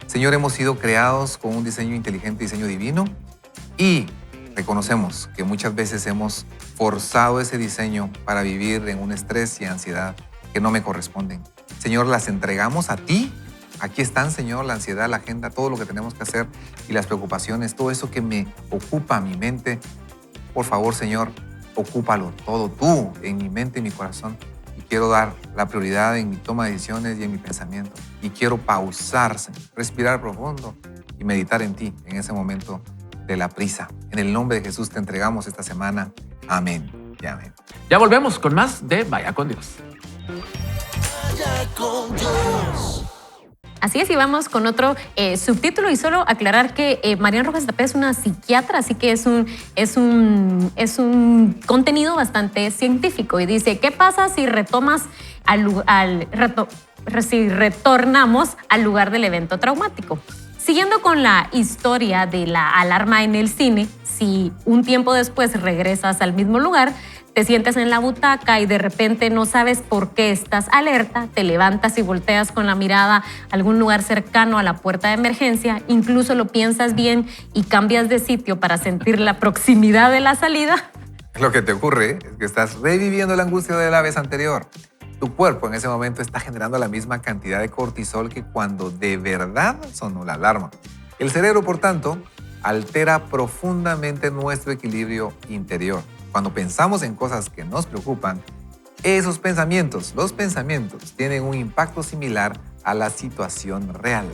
Señor, hemos sido creados con un diseño inteligente, diseño divino, y reconocemos que muchas veces hemos forzado ese diseño para vivir en un estrés y ansiedad que no me corresponden. Señor, las entregamos a ti. Aquí están, Señor, la ansiedad, la agenda, todo lo que tenemos que hacer y las preocupaciones, todo eso que me ocupa mi mente. Por favor, Señor, ocúpalo todo tú en mi mente y mi corazón. Y quiero dar la prioridad en mi toma de decisiones y en mi pensamiento. Y quiero pausar, Señor, respirar profundo y meditar en ti en ese momento de la prisa. En el nombre de Jesús te entregamos esta semana. Amén y amén. Ya volvemos con más de Vaya con Dios. Vaya con Dios. Así es, y vamos con otro subtítulo, y solo aclarar que Marian Rojas Tapé es una psiquiatra, así que es un contenido bastante científico, y dice, ¿qué pasa si retornamos al lugar del evento traumático? Siguiendo con la historia de la alarma en el cine, si un tiempo después regresas al mismo lugar, te sientes en la butaca y de repente no sabes por qué estás alerta, te levantas y volteas con la mirada a algún lugar cercano a la puerta de emergencia, incluso lo piensas bien y cambias de sitio para sentir la proximidad de la salida. Lo que te ocurre es que estás reviviendo la angustia de la vez anterior. Tu cuerpo en ese momento está generando la misma cantidad de cortisol que cuando de verdad sonó la alarma. El cerebro, por tanto, altera profundamente nuestro equilibrio interior. Cuando pensamos en cosas que nos preocupan, los pensamientos tienen un impacto similar a la situación real.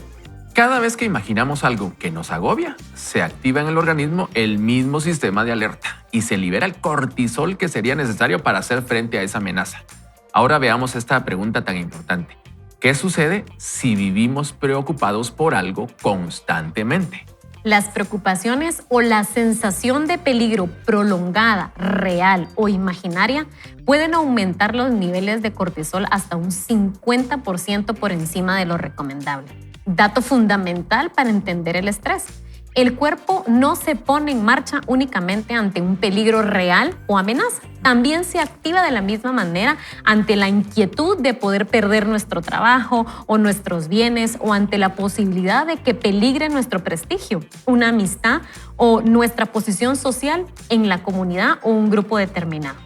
Cada vez que imaginamos algo que nos agobia, se activa en el organismo el mismo sistema de alerta y se libera el cortisol que sería necesario para hacer frente a esa amenaza. Ahora veamos esta pregunta tan importante. ¿Qué sucede si vivimos preocupados por algo constantemente? Las preocupaciones o la sensación de peligro prolongada, real o imaginaria pueden aumentar los niveles de cortisol hasta un 50% por encima de lo recomendable. Dato fundamental para entender el estrés. El cuerpo no se pone en marcha únicamente ante un peligro real o amenaza. También se activa de la misma manera ante la inquietud de poder perder nuestro trabajo o nuestros bienes o ante la posibilidad de que peligre nuestro prestigio, una amistad o nuestra posición social en la comunidad o un grupo determinado.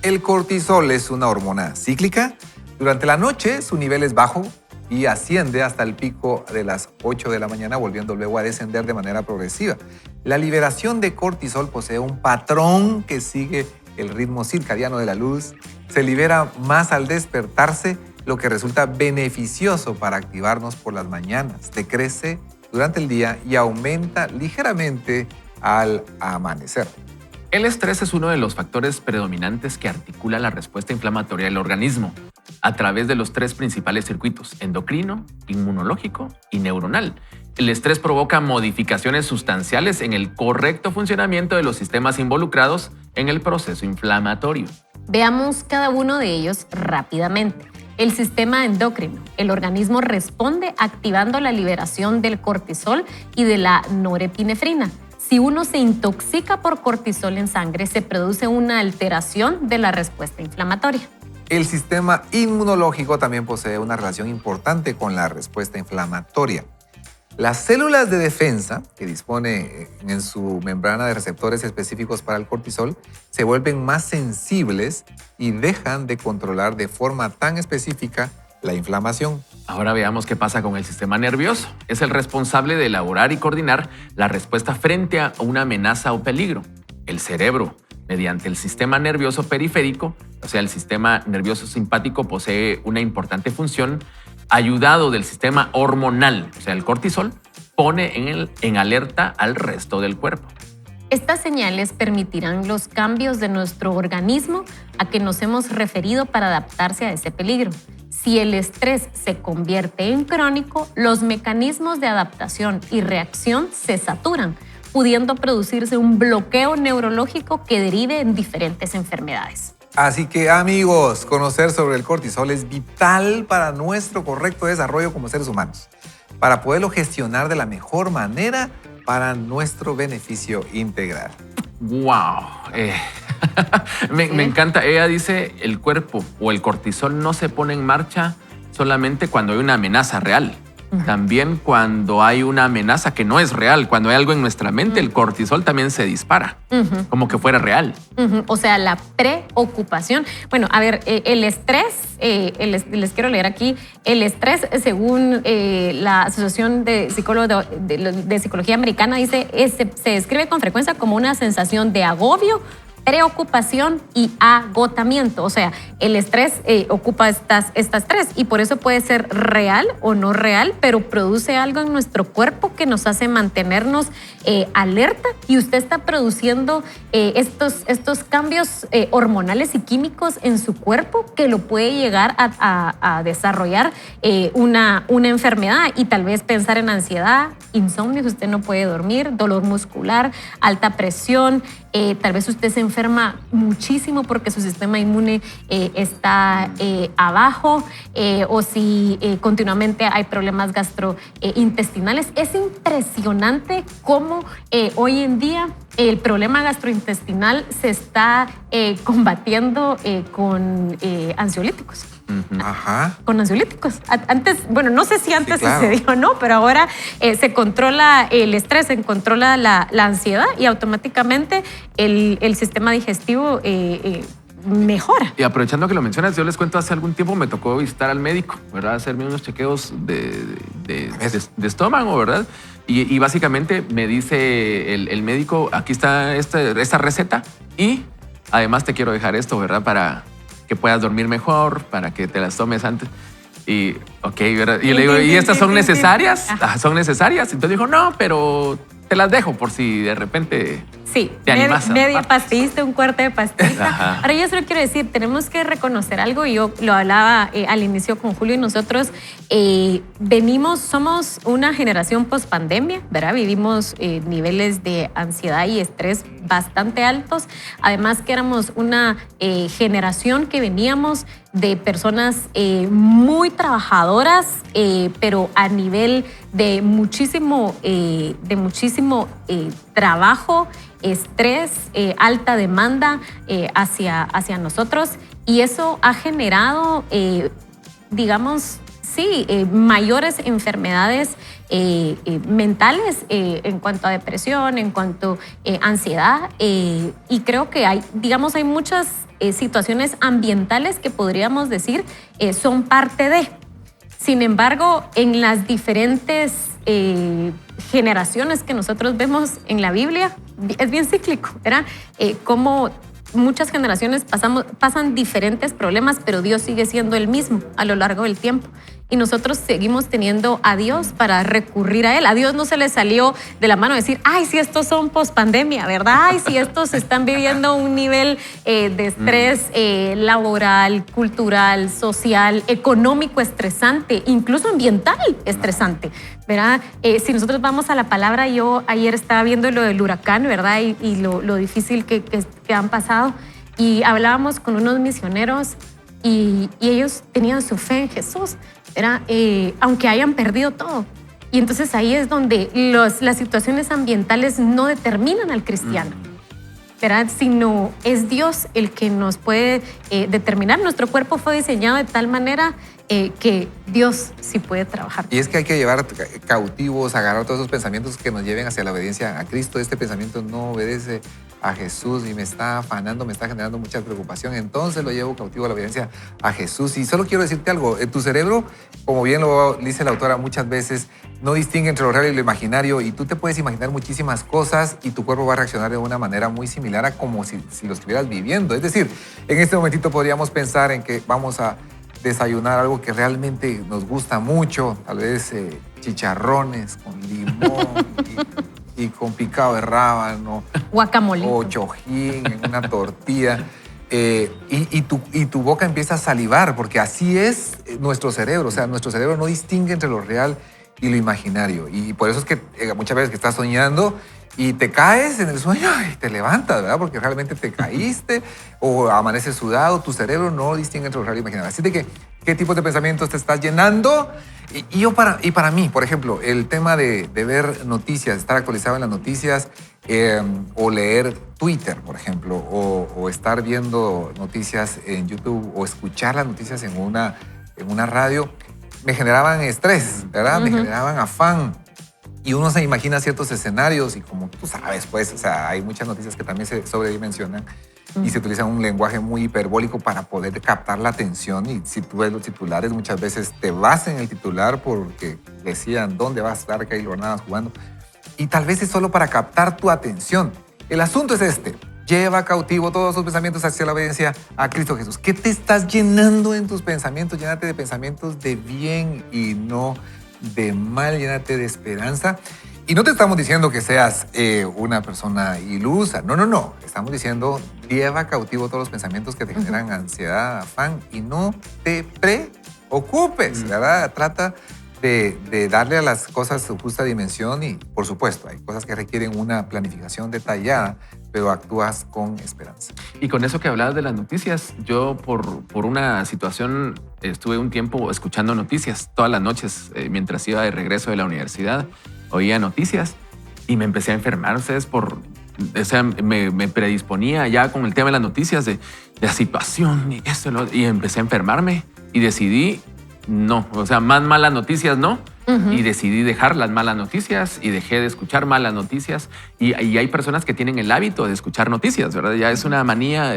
El cortisol es una hormona cíclica. Durante la noche su nivel es bajo y asciende hasta el pico de las 8 de la mañana, volviendo luego a descender de manera progresiva. La liberación de cortisol posee un patrón que sigue el ritmo circadiano de la luz. Se libera más al despertarse, lo que resulta beneficioso para activarnos por las mañanas. Decrece durante el día y aumenta ligeramente al amanecer. El estrés es uno de los factores predominantes que articula la respuesta inflamatoria del organismo a través de los 3 principales circuitos: endocrino, inmunológico y neuronal. El estrés provoca modificaciones sustanciales en el correcto funcionamiento de los sistemas involucrados en el proceso inflamatorio. Veamos cada uno de ellos rápidamente. El sistema endocrino. El organismo responde activando la liberación del cortisol y de la norepinefrina. Si uno se intoxica por cortisol en sangre, se produce una alteración de la respuesta inflamatoria. El sistema inmunológico también posee una relación importante con la respuesta inflamatoria. Las células de defensa, que dispone en su membrana de receptores específicos para el cortisol, se vuelven más sensibles y dejan de controlar de forma tan específica la inflamación. Ahora veamos qué pasa con el sistema nervioso. Es el responsable de elaborar y coordinar la respuesta frente a una amenaza o peligro. El cerebro, mediante el sistema nervioso periférico, o sea, el sistema nervioso simpático, posee una importante función. Ayudado del sistema hormonal, o sea, el cortisol, pone en alerta al resto del cuerpo. Estas señales permitirán los cambios de nuestro organismo a que nos hemos referido para adaptarse a ese peligro. Si el estrés se convierte en crónico, los mecanismos de adaptación y reacción se saturan, pudiendo producirse un bloqueo neurológico que derive en diferentes enfermedades. Así que, amigos, conocer sobre el cortisol es vital para nuestro correcto desarrollo como seres humanos, para poderlo gestionar de la mejor manera para nuestro beneficio integral. ¡Wow! Me encanta. Ella dice, el cuerpo o el cortisol no se pone en marcha solamente cuando hay una amenaza real. También cuando hay una amenaza que no es real, cuando hay algo en nuestra mente, el cortisol también se dispara, como que fuera real. O sea, la preocupación. Bueno, a ver, el estrés, les quiero leer aquí, el estrés, según la Asociación de Psicólogos de Psicología Americana, dice, se describe con frecuencia como una sensación de agobio, preocupación y agotamiento. O sea, el estrés ocupa estas 3 y por eso puede ser real o no real, pero produce algo en nuestro cuerpo que nos hace mantenernos alerta, y usted está produciendo estos cambios hormonales y químicos en su cuerpo que lo puede llegar a desarrollar una enfermedad, y tal vez pensar en ansiedad, insomnio, si usted no puede dormir, dolor muscular, alta presión. Tal vez usted se enferma muchísimo porque su sistema inmune está abajo, o si continuamente hay problemas gastrointestinales. Es impresionante cómo hoy en día el problema gastrointestinal se está combatiendo con ansiolíticos. Ajá. Con ansiolíticos. Antes, bueno, no sé si antes Sí, claro. sucedió o no, pero ahora se controla el estrés, se controla la ansiedad, y automáticamente el sistema digestivo mejora. Y aprovechando que lo mencionas, yo les cuento, hace algún tiempo me tocó visitar al médico, ¿verdad? Hacerme unos chequeos de estómago, ¿verdad? Y básicamente me dice el médico, aquí está esta receta, y además te quiero dejar esto, ¿verdad? Para que puedas dormir mejor, para que te las tomes antes. Y, ok, ¿verdad? Y yo le digo, ¿y estas son necesarias? ¿Son necesarias? Entonces dijo, no, pero te las dejo por si de repente... Sí, ¿Te animas a media tomar? pastillita, un cuarto de pastillita. Ajá. Ahora yo solo quiero decir, tenemos que reconocer algo, y yo lo hablaba al inicio con Julio, y nosotros somos una generación post-pandemia, ¿verdad? Vivimos niveles de ansiedad y estrés bastante altos, además que éramos una generación que veníamos de personas muy trabajadoras, pero a nivel de muchísimo trabajo, estrés, alta demanda hacia nosotros, y eso ha generado, digamos, sí, mayores enfermedades mentales en cuanto a depresión, en cuanto a ansiedad, y creo que hay muchas situaciones ambientales que podríamos decir son parte de. Sin embargo, en las diferentes generaciones que nosotros vemos en la Biblia, es bien cíclico, ¿verdad? Como muchas generaciones pasan diferentes problemas, pero Dios sigue siendo el mismo a lo largo del tiempo. Y nosotros seguimos teniendo a Dios para recurrir a Él. A Dios no se le salió de la mano decir, ay, si estos son pospandemia, ¿verdad? Ay, si estos están viviendo un nivel de estrés laboral, cultural, social, económico estresante, incluso ambiental estresante, ¿verdad? Si nosotros vamos a la palabra, yo ayer estaba viendo lo del huracán, ¿verdad? Y lo difícil que han pasado. Y hablábamos con unos misioneros y ellos tenían su fe en Jesús, aunque hayan perdido todo. Y entonces ahí es donde las situaciones ambientales no determinan al cristiano, ¿verdad? Sino es Dios el que nos puede determinar. Nuestro cuerpo fue diseñado de tal manera que Dios sí puede trabajar. Y es que hay que llevar cautivos, agarrar todos esos pensamientos que nos lleven hacia la obediencia a Cristo. Este pensamiento no obedece a Jesús y me está afanando, me está generando mucha preocupación. Entonces lo llevo cautivo a la obediencia a Jesús. Y solo quiero decirte algo. Tu cerebro, como bien lo dice la autora muchas veces, no distingue entre lo real y lo imaginario. Y tú te puedes imaginar muchísimas cosas y tu cuerpo va a reaccionar de una manera muy similar a como si lo estuvieras viviendo. Es decir, en este momentito podríamos pensar en que vamos a desayunar algo que realmente nos gusta mucho, tal vez chicharrones con limón y con picado de rábano, Guacamole. o chojín en una tortilla, y tu boca empieza a salivar, porque así es nuestro cerebro. O sea, nuestro cerebro no distingue entre lo real y lo imaginario, y por eso es que muchas veces que estás soñando y te caes en el sueño y te levantas, ¿verdad? Porque realmente te caíste o amaneces sudado, tu cerebro no distingue entre lo real y lo imaginario. Así de que, ¿qué tipo de pensamientos te estás llenando? Y para mí, por ejemplo, el tema de ver noticias, estar actualizado en las noticias, o leer Twitter, por ejemplo, o estar viendo noticias en YouTube o escuchar las noticias en una radio, me generaban estrés, ¿verdad? Me generaban afán. Y uno se imagina ciertos escenarios y como tú sabes, pues, o sea, hay muchas noticias que también se sobredimensionan y se utiliza un lenguaje muy hiperbólico para poder captar la atención. Y si tú ves los titulares, muchas veces te vas en el titular porque decían dónde va a estar Keylor Navas jugando. Y tal vez es solo para captar tu atención. El asunto es este. Lleva cautivo todos sus pensamientos hacia la obediencia a Cristo Jesús. ¿Qué te estás llenando en tus pensamientos? Llénate de pensamientos de bien y no de mal, llénate de esperanza. Y no te estamos diciendo que seas una persona ilusa, no. Estamos diciendo, lleva cautivo todos los pensamientos que te generan ansiedad, afán, y no te preocupes, ¿verdad? Trata de darle a las cosas su justa dimensión y, por supuesto, hay cosas que requieren una planificación detallada, pero actúas con esperanza. Y con eso que hablabas de las noticias, yo por una situación estuve un tiempo escuchando noticias todas las noches mientras iba de regreso de la universidad, oía noticias y me empecé a enfermar. Ustedes o sea, me predisponía ya con el tema de las noticias, de la situación y esto y empecé a enfermarme y decidí no, o sea, más malas noticias no. Y decidí dejar las malas noticias y dejé de escuchar malas noticias. Y hay personas que tienen el hábito de escuchar noticias, ¿verdad? Ya es una manía,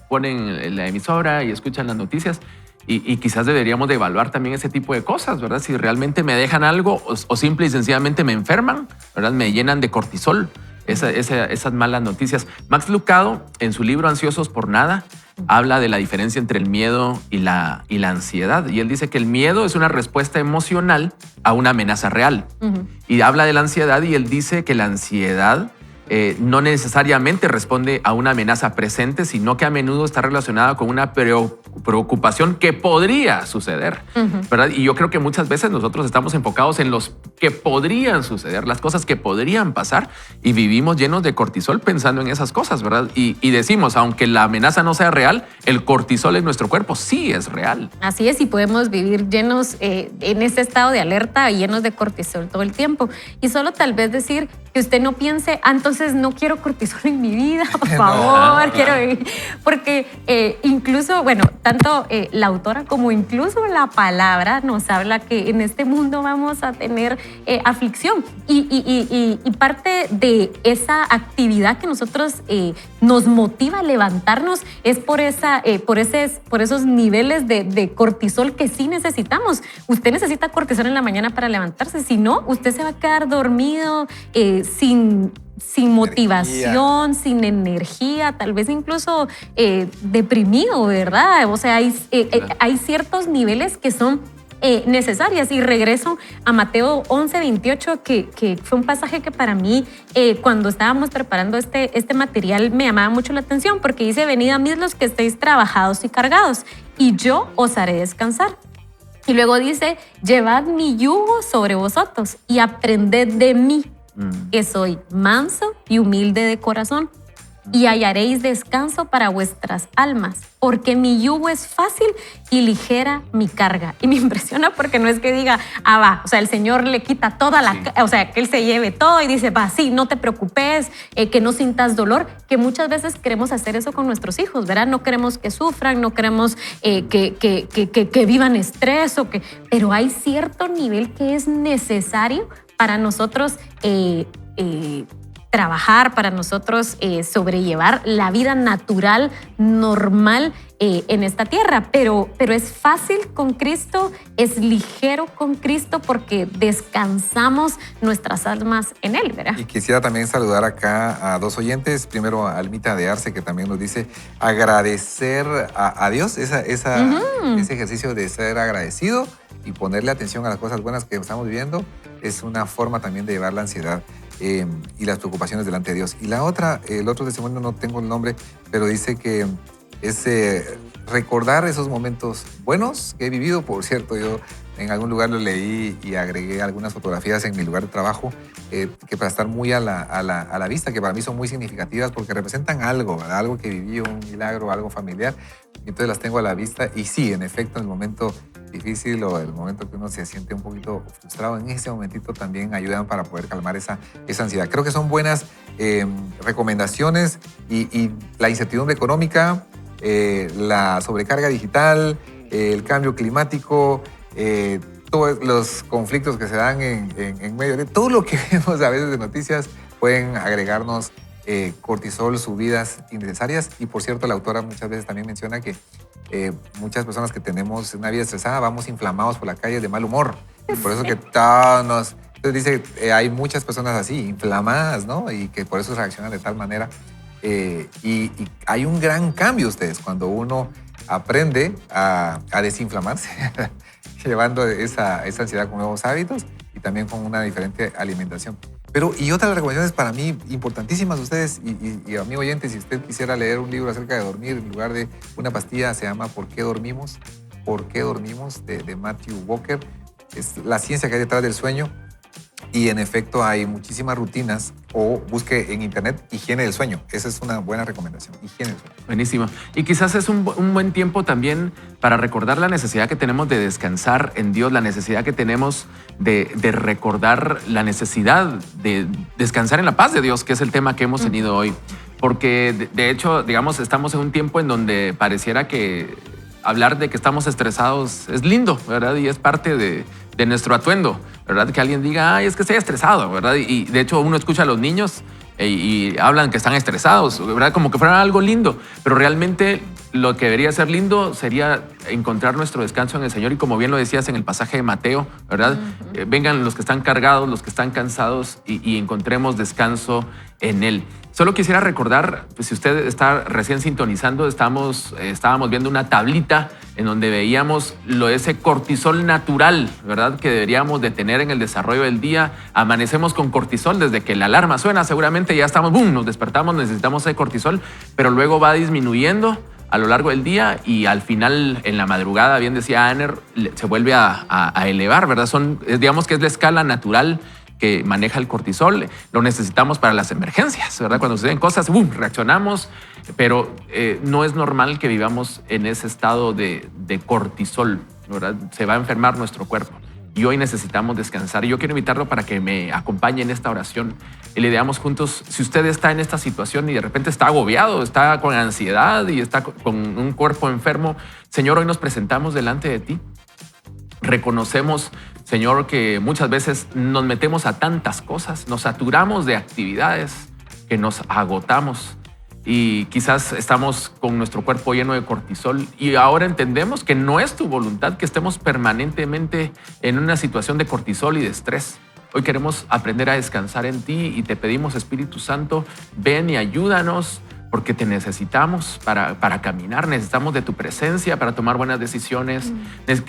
ponen la emisora y escuchan las noticias. Y quizás deberíamos de evaluar también ese tipo de cosas, ¿verdad? Si realmente me dejan algo o simple y sencillamente me enferman, ¿verdad? Me llenan de cortisol esas malas noticias. Max Lucado, en su libro Ansiosos por Nada, habla de la diferencia entre el miedo y la ansiedad. Y él dice que el miedo es una respuesta emocional a una amenaza real. Y habla de la ansiedad y él dice que la ansiedad no necesariamente responde a una amenaza presente, sino que a menudo está relacionada con una preocupación que podría suceder, ¿verdad? Y yo creo que muchas veces nosotros estamos enfocados en los que podrían suceder, las cosas que podrían pasar, y vivimos llenos de cortisol pensando en esas cosas, ¿verdad? Y decimos, aunque la amenaza no sea real, el cortisol en nuestro cuerpo sí es real. Así es, y podemos vivir llenos en ese estado de alerta y llenos de cortisol todo el tiempo. Y solo tal vez decir que usted no piense, entonces no quiero cortisol en mi vida, por favor, quiero vivir. Porque incluso, bueno, tanto la autora como incluso la palabra nos habla que en este mundo vamos a tener aflicción. Y parte de esa actividad que nosotros nos motiva a levantarnos es por esos niveles de cortisol que sí necesitamos. Usted necesita cortisol en la mañana para levantarse, si no, usted se va a quedar dormido, sin motivación, sin energía, tal vez incluso deprimido, ¿verdad? O sea, hay ciertos niveles que son necesarias. Y regreso a Mateo 11:28, que fue un pasaje que para mí, cuando estábamos preparando este material, me llamaba mucho la atención, porque dice: venid a mí los que estéis trabajados y cargados, y yo os haré descansar. Y luego dice: llevad mi yugo sobre vosotros y aprended de mí, que soy manso y humilde de corazón, y hallaréis descanso para vuestras almas, porque mi yugo es fácil y ligera mi carga. Y me impresiona porque no es que diga, va, o sea, el Señor le quita toda la, o sea, que Él se lleve todo y dice, va, sí, no te preocupes, que no sintas dolor, que muchas veces queremos hacer eso con nuestros hijos, ¿verdad? No queremos que sufran, no queremos que vivan estrés, pero hay cierto nivel que es necesario para nosotros trabajar, para nosotros sobrellevar la vida natural, normal en esta tierra. Pero es fácil con Cristo, es ligero con Cristo, porque descansamos nuestras almas en Él, ¿verdad? Y quisiera también saludar acá a dos oyentes. Primero a Almita de Arce, que también nos dice agradecer a Dios, ese ejercicio de ser agradecido y ponerle atención a las cosas buenas que estamos viviendo es una forma también de llevar la ansiedad y las preocupaciones delante de Dios. Y la otra, el otro testimonio no tengo el nombre, pero dice que es recordar esos momentos buenos que he vivido. Por cierto, yo en algún lugar lo leí y agregué algunas fotografías en mi lugar de trabajo que para estar muy a la vista, que para mí son muy significativas porque representan algo, ¿verdad? Algo que viví, un milagro, algo familiar. Y entonces las tengo a la vista y sí, en efecto, en el momento difícil o el momento que uno se siente un poquito frustrado, en ese momentito también ayudan para poder calmar esa ansiedad. Creo que son buenas recomendaciones y la incertidumbre económica, la sobrecarga digital, el cambio climático, todos los conflictos que se dan en medio de todo lo que vemos a veces de noticias pueden agregarnos cortisol, subidas innecesarias. Y por cierto, la autora muchas veces también menciona que muchas personas que tenemos una vida estresada vamos inflamados por la calle de mal humor. Y por eso que todos nos... Entonces dice, hay muchas personas así, inflamadas, ¿no? Y que por eso reaccionan de tal manera. Y hay un gran cambio ustedes cuando uno aprende a desinflamarse, llevando esa ansiedad con nuevos hábitos y también con una diferente alimentación. Pero, y otras recomendaciones para mí importantísimas ustedes, y amigo oyente, si usted quisiera leer un libro acerca de dormir en lugar de una pastilla, se llama ¿Por qué dormimos? ¿Por qué dormimos? De Matthew Walker. Es la ciencia que hay detrás del sueño. Y en efecto hay muchísimas rutinas, o busque en internet higiene del sueño. Esa es una buena recomendación, higiene del sueño. Buenísimo. Y quizás es un buen tiempo también para recordar la necesidad que tenemos de descansar en Dios, la necesidad que tenemos de recordar la necesidad de descansar en la paz de Dios, que es el tema que hemos tenido hoy. Porque de hecho, digamos, estamos en un tiempo en donde pareciera que hablar de que estamos estresados es lindo, ¿verdad? Y es parte de nuestro atuendo, ¿verdad? Que alguien diga, ay, es que estoy estresado, ¿verdad? Y de hecho uno escucha a los niños y hablan que están estresados, ¿verdad? Como que fuera algo lindo, pero realmente lo que debería ser lindo sería encontrar nuestro descanso en el Señor. Y como bien lo decías en el pasaje de Mateo, ¿verdad? Vengan los que están cargados, los que están cansados y encontremos descanso en Él. Solo quisiera recordar, pues, si usted está recién sintonizando, estábamos viendo una tablita en donde veíamos ese cortisol natural, ¿verdad? Que deberíamos de tener en el desarrollo del día. Amanecemos con cortisol desde que la alarma suena, seguramente ya estamos, ¡boom!, nos despertamos, necesitamos ese cortisol, pero luego va disminuyendo a lo largo del día y al final, en la madrugada, bien decía Aner, se vuelve a elevar, ¿verdad? Digamos que es la escala natural que maneja el cortisol. Lo necesitamos para las emergencias, ¿verdad? Cuando suceden cosas, ¡boom!, reaccionamos, pero no es normal que vivamos en ese estado de cortisol, ¿verdad? Se va a enfermar nuestro cuerpo y hoy necesitamos descansar. Y yo quiero invitarlo para que me acompañe en esta oración y le damos juntos, si usted está en esta situación y de repente está agobiado, está con ansiedad y está con un cuerpo enfermo, Señor, hoy nos presentamos delante de ti. Reconocemos, Señor, que muchas veces nos metemos a tantas cosas, nos saturamos de actividades, que nos agotamos y quizás estamos con nuestro cuerpo lleno de cortisol y ahora entendemos que no es tu voluntad que estemos permanentemente en una situación de cortisol y de estrés. Hoy queremos aprender a descansar en ti y te pedimos, Espíritu Santo, ven y ayúdanos, porque te necesitamos para caminar, necesitamos de tu presencia para tomar buenas decisiones,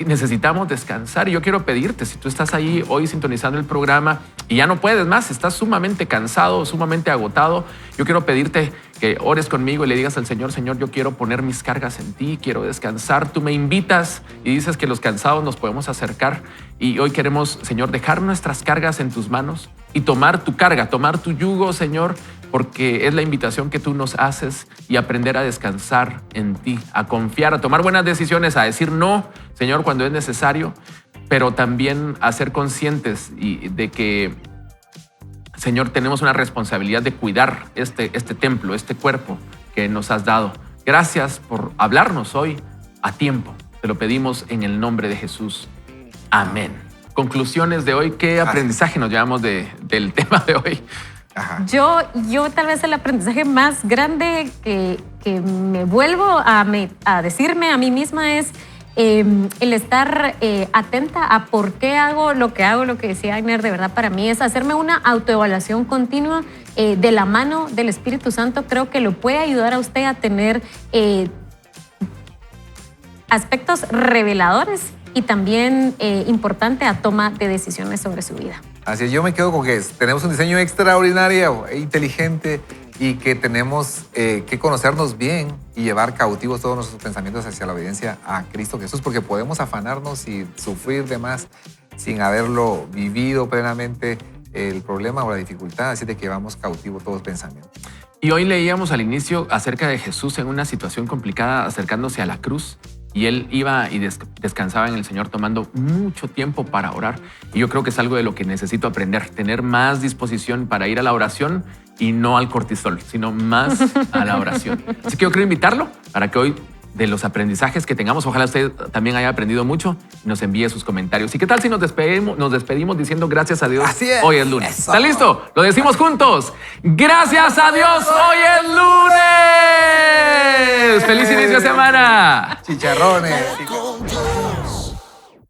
necesitamos descansar. Y yo quiero pedirte, si tú estás ahí hoy sintonizando el programa y ya no puedes más, estás sumamente cansado, sumamente agotado, yo quiero pedirte que ores conmigo y le digas al Señor, Señor, yo quiero poner mis cargas en ti, quiero descansar. Tú me invitas y dices que los cansados nos podemos acercar y hoy queremos, Señor, dejar nuestras cargas en tus manos y tomar tu carga, tomar tu yugo, Señor, porque es la invitación que tú nos haces y aprender a descansar en ti, a confiar, a tomar buenas decisiones, a decir no, Señor, cuando es necesario, pero también a ser conscientes de que, Señor, tenemos una responsabilidad de cuidar este templo, este cuerpo que nos has dado. Gracias por hablarnos hoy a tiempo. Te lo pedimos en el nombre de Jesús. Amén. Conclusiones de hoy, ¿qué aprendizaje nos llevamos del tema de hoy? Ajá. Yo tal vez el aprendizaje más grande que me vuelvo a decirme a mí misma es el estar atenta a por qué hago, lo que decía Ainer, de verdad para mí es hacerme una autoevaluación continua de la mano del Espíritu Santo. Creo que lo puede ayudar a usted a tener aspectos reveladores y también importante a toma de decisiones sobre su vida. Así es, yo me quedo con que tenemos un diseño extraordinario e inteligente y que tenemos que conocernos bien y llevar cautivos todos nuestros pensamientos hacia la obediencia a Cristo Jesús, porque podemos afanarnos y sufrir de más sin haberlo vivido plenamente el problema o la dificultad, así de que llevamos cautivo todos los pensamientos. Y hoy leíamos al inicio acerca de Jesús en una situación complicada, acercándose a la cruz. Y él iba y descansaba en el Señor tomando mucho tiempo para orar. Y yo creo que es algo de lo que necesito aprender, tener más disposición para ir a la oración y no al cortisol, sino más a la oración. Así que yo quiero invitarlo para que hoy, de los aprendizajes que tengamos, ojalá usted también haya aprendido mucho y nos envíe sus comentarios. ¿Y qué tal si nos despedimos diciendo gracias a Dios? Así es. Hoy es lunes. Eso. ¿Está listo? Lo decimos juntos. Gracias a Dios, hoy es lunes. ¡Feliz inicio de semana! Chicharrones. Con Dios.